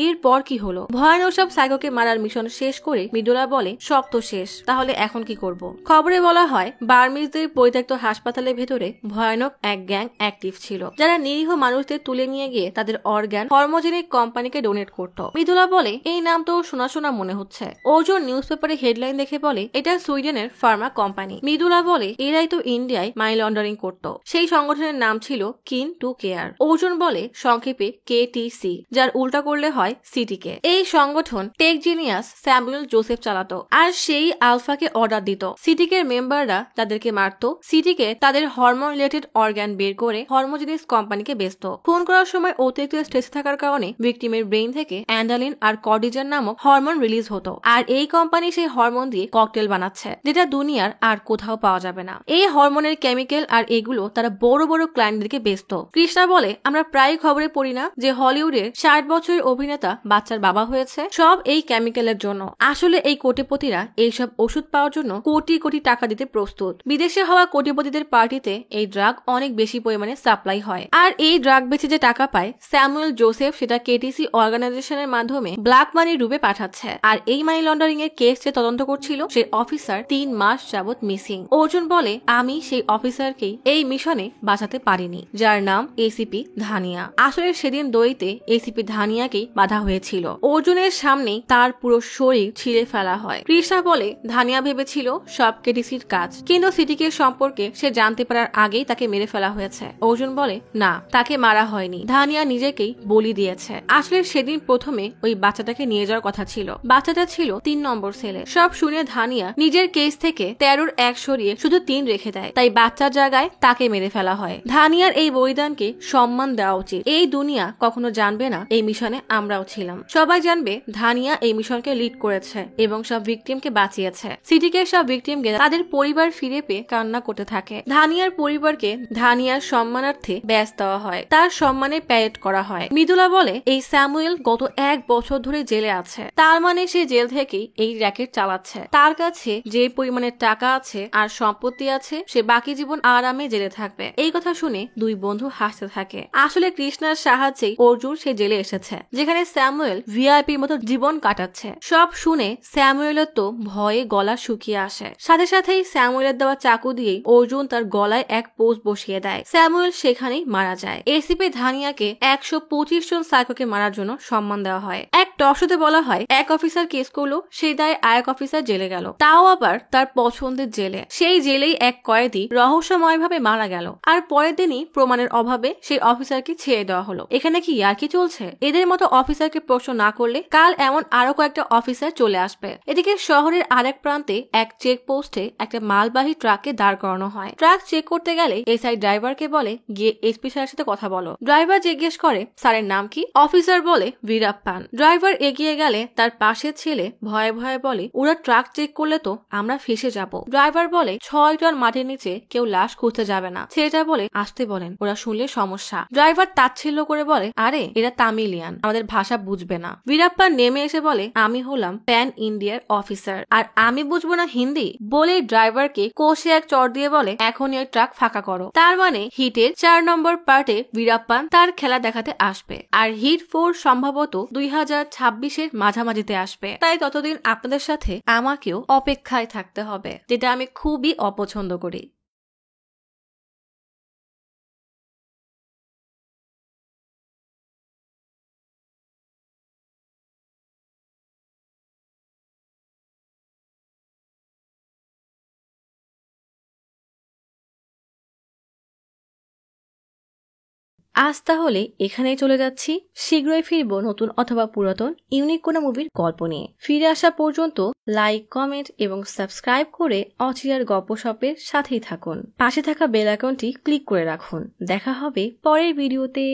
এরপর কি হলো? ভয়ানক সব সাইকোকে মারার মিশন শেষ করে মৃদুলা বলে, সব তো শেষ, তাহলে এখন কি করব? খবরে বলা হয় বার্মিজদের পরিত্যক্ত হাসপাতালের ভেতরে ভয়ানক এক গ্যাং অ্যাক্টিভ ছিল, যারা নিরীহ মানুষদের তুলে নিয়ে গিয়ে তাদের অর্গান হরমোজেনিক কোম্পানিকে ডোনেট করত। মৃদুলা বলে, এই নাম তো শোনা শোনা মনে হচ্ছে। অর্জুন নিউজ পেপারে হেডলাইন দেখে বলে, এটা সুইডেনের ফার্মা কোম্পানি। মৃদুলা বলে, এরাই তো ইন্ডিয়ায় মানি লন্ডারিং করত। সেই সংগঠনের নাম ছিল কিন টু কেয়ার। অর্জুন বলে, সংক্ষেপে KTC, যার উল্টা করলে হয় সিটিকে। এই সংগঠন টেক জিনিয়াস স্যামুয়েল জোসেফ চালাতো, আর সেই আলফাকে অর্ডার দিত। সিটিকের মেম্বাররা তাদেরকে মারতো, সিটিকে তাদের হরমোন রিলেটেড অর্গান বের করে হরমোজেনিস কোম্পানিকে বেচত। খুন করার সময় অতিরিক্ত স্ট্রেস থাকার কারণে ভিকটিমের ব্রেইন থেকে অ্যান্ডালিন আর কর্টিজন নামক হরমোন রিলিজ হতো, আর এই কোম্পানি সেই হরমোন দিয়ে ককটেল বানাচ্ছে, যেটা দুনিয়ার আর কোথাও পাওয়া যাবে না। এই হরমোনের কেমিক্যাল আর এগুলো তারা বড় বড় ক্লায়েন্টদেরকে বেচত। কৃষ্ণা বলে, আমরা প্রায় খবরে পড়ি না যে হলিউডের 60 বছরের অভিনেতা বাচ্চার বাবা হয়েছে? সব এই কেমিক্যালের জন্য। আসলে এই কোটিপতিরা এইসব ওষুধ পাওয়ার জন্য কোটি কোটি টাকা দিতে প্রস্তুত। বিদেশে হওয়া কোটিপতিদের পার্টিতে এই ড্রাগ অনেক বেশি পরিমাণে সাপ্লাই হয়, আর এই ড্রাগ বেচে যে টাকা পায় স্যামুয়েল জোসেফ সেটা KTC অর্গানাইজেশনের মাধ্যমে ব্ল্যাক মানির রূপে পাঠাচ্ছে। আর এই মানি লন্ডারিং এর কেস যে তদন্ত করছিল সেই অফিসার 3 মাস যাবত মিসিং। অর্জুন বলে, আমি সেই অফিসারকেই এই মিশনে বাঁচাতে পারিনি, যার নাম ACP ধানিয়া। আসলে সেদিন দইতে ACP ধানিয়াকেই বাধা হয়েছিল। অর্জুনের সামনেই তার পুরো শরীর ছিঁড়ে ফেলা হয়। কৃষ্ণা বলে, ধানিয়া ভেবেছিল সব KTCর কাজ, কিন্তু সিটিকে সম্পর্কে সে জানতে পারার আগেই তাকে মেরে ফেলা হয়েছে। অর্জুন বলে, না, তাকে মারা হয়নি, ধানিয়া নিজেকেই বলি দিয়েছে। আসলে সেদিন প্রথমে ওই বাচ্চাটাকে নিয়ে যাওয়ার কথা ছিল, বাচ্চাটা ছিল 3 নম্বর সেলে। সব শুনে ধানিয়া নিজের কেস থেকে 13-র 1 সরিয়ে শুধু 3 রেখে দেয়, তাই বাচ্চার জায়গায় তাকে মেরে ফেলা হয়। ধানিয়ার এই বলিদানকে সম্মান দেওয়া উচিত। এই দুনিয়া কখনো জানবে না এই মিশনে আমরাও ছিলাম। সবাই জানবে ধানিয়া এই মিশনকে লিড করেছে এবং সব ভিকটিমকে বাঁচিয়েছে। সিটিকে সব ভিকটিমকে তাদের পরিবার ফিরে পেয়ে কান্না করতে থাকে। ধানিয়ার পরিবারকে ধানিয়ার সম্মানার্থে ব্যাজ দেওয়া হয়, তার সম্মানে প্যারেড করা হয়। মৃদুলা বলে, এই স্যামুয়েল গত 1 বছর ধরে জেলে আছে, তার মানে সে জেল থেকেই এই র্যাকেট চালাচ্ছে। তার কাছে যে পরিমাণে টাকা আছে আর সম্পত্তি আছে, সে বাকি জীবন আরামে জেলে থাকবে। এই কথা শুনে দুই বন্ধু হাসতে থাকে। আসলে কৃষ্ণার সাহায্যেই অর্জুন সে জেলে এসেছে, যেখানে স্যামুয়েল ভিআইপির মতো জীবন কাটাচ্ছে। সব শুনে স্যামুয়েলের তো ভয়ে গলা শুকিয়ে আসে। সাথে সাথেই স্যামুয়েলের দেওয়া চাকু দিয়েই অর্জুন তার গলায় এক পোস্ট বসিয়ে দেয়। স্যামুয়েল সেখানেই মারা যায়। ACP ধানিয়াকে 125 জন সাইকোকে মারার জন্য সম্মান দেওয়া হয়। এক টকশোতে বলা হয়, এক অফিসার কেস করলো, সেই দায়ে আরেক অফিসার জেলে গেল, তাও আবার তার পছন্দের জেলে। সেই জেলেই এক কয়েদি রহস্যময়ভাবে মারা গেল, আর পরের দিনই প্রমাণের অভাবে সেই অফিসারকে ছেড়ে দেওয়া হলো। এখানে কি ইয়ার্কি চলছে? এদের মতো অফিসারকে প্রশ্ন না করলে কাল এমন আরো কয়েকটা অফিসার চলে আসবে। এদিকে শহরের আরেক প্রান্তে এক চেক পোস্টে একটা মালবাহী ট্রাককে দাঁড় করানো হয়। ট্রাক চেক করতে গেলে SI ড্রাইভারকে বলে, গিয়ে SP স্যারের সাথে কথা বলো। ড্রাইভার জিজ্ঞেস করে, স্যারের নাম কি? অফিসার বলে, বীরাপ্পান। ড্রাইভার এগিয়ে গেলে তার পাশের ছেলে ভয়ে ভয়ে বলে, ওরা ট্রাক চেক করলে তো আমরা ফেসে যাব। ড্রাইভার বলে, 6 টন মাটির নিচে কেউ লাশ খুঁজতে যাবে না। ছেলেটা বলে, আসতে বলেন, ওরা শুনলে সমস্যা। ড্রাইভার তাচ্ছিল্য করে বলে, আরে এরা তামিলিয়ান, আমাদের ভাষা বুঝবে না। বীরাপ্পান নেমে এসে বলে, আমি হলাম প্যান ইন্ডিয়ার অফিসার, আর আমি বুঝবো না হিন্দি? বলে ড্রাইভারকে কষে এক চড় দিয়ে বলে, এখনই ওই ট্রাক ফাঁকা করো। তার মানে হিটের 4 নম্বর পার্টে বীরাপ্পান তার খেলা দেখাতে আসবে, আর হিট 4 সম্ভবত 2026-এর মাঝামাঝিতে আসবে। তাই ততদিন আপনাদের সাথে আমাকেও অপেক্ষায় থাকতে হবে, যেটা আমি খুবই অপছন্দ করি। আজ তাহলে এখানেই চলে যাচ্ছি। শীঘ্রই ফিরবো নতুন অথবা পুরাতন ইউনিক কোনো মুভির গল্প নিয়ে। ফিরে আসা পর্যন্ত লাইক, কমেন্ট এবং সাবস্ক্রাইব করে অচিরার গল্পসপের সাথেই থাকুন। পাশে থাকা বেল আইকনটি ক্লিক করে রাখুন। দেখা হবে পরের ভিডিওতে।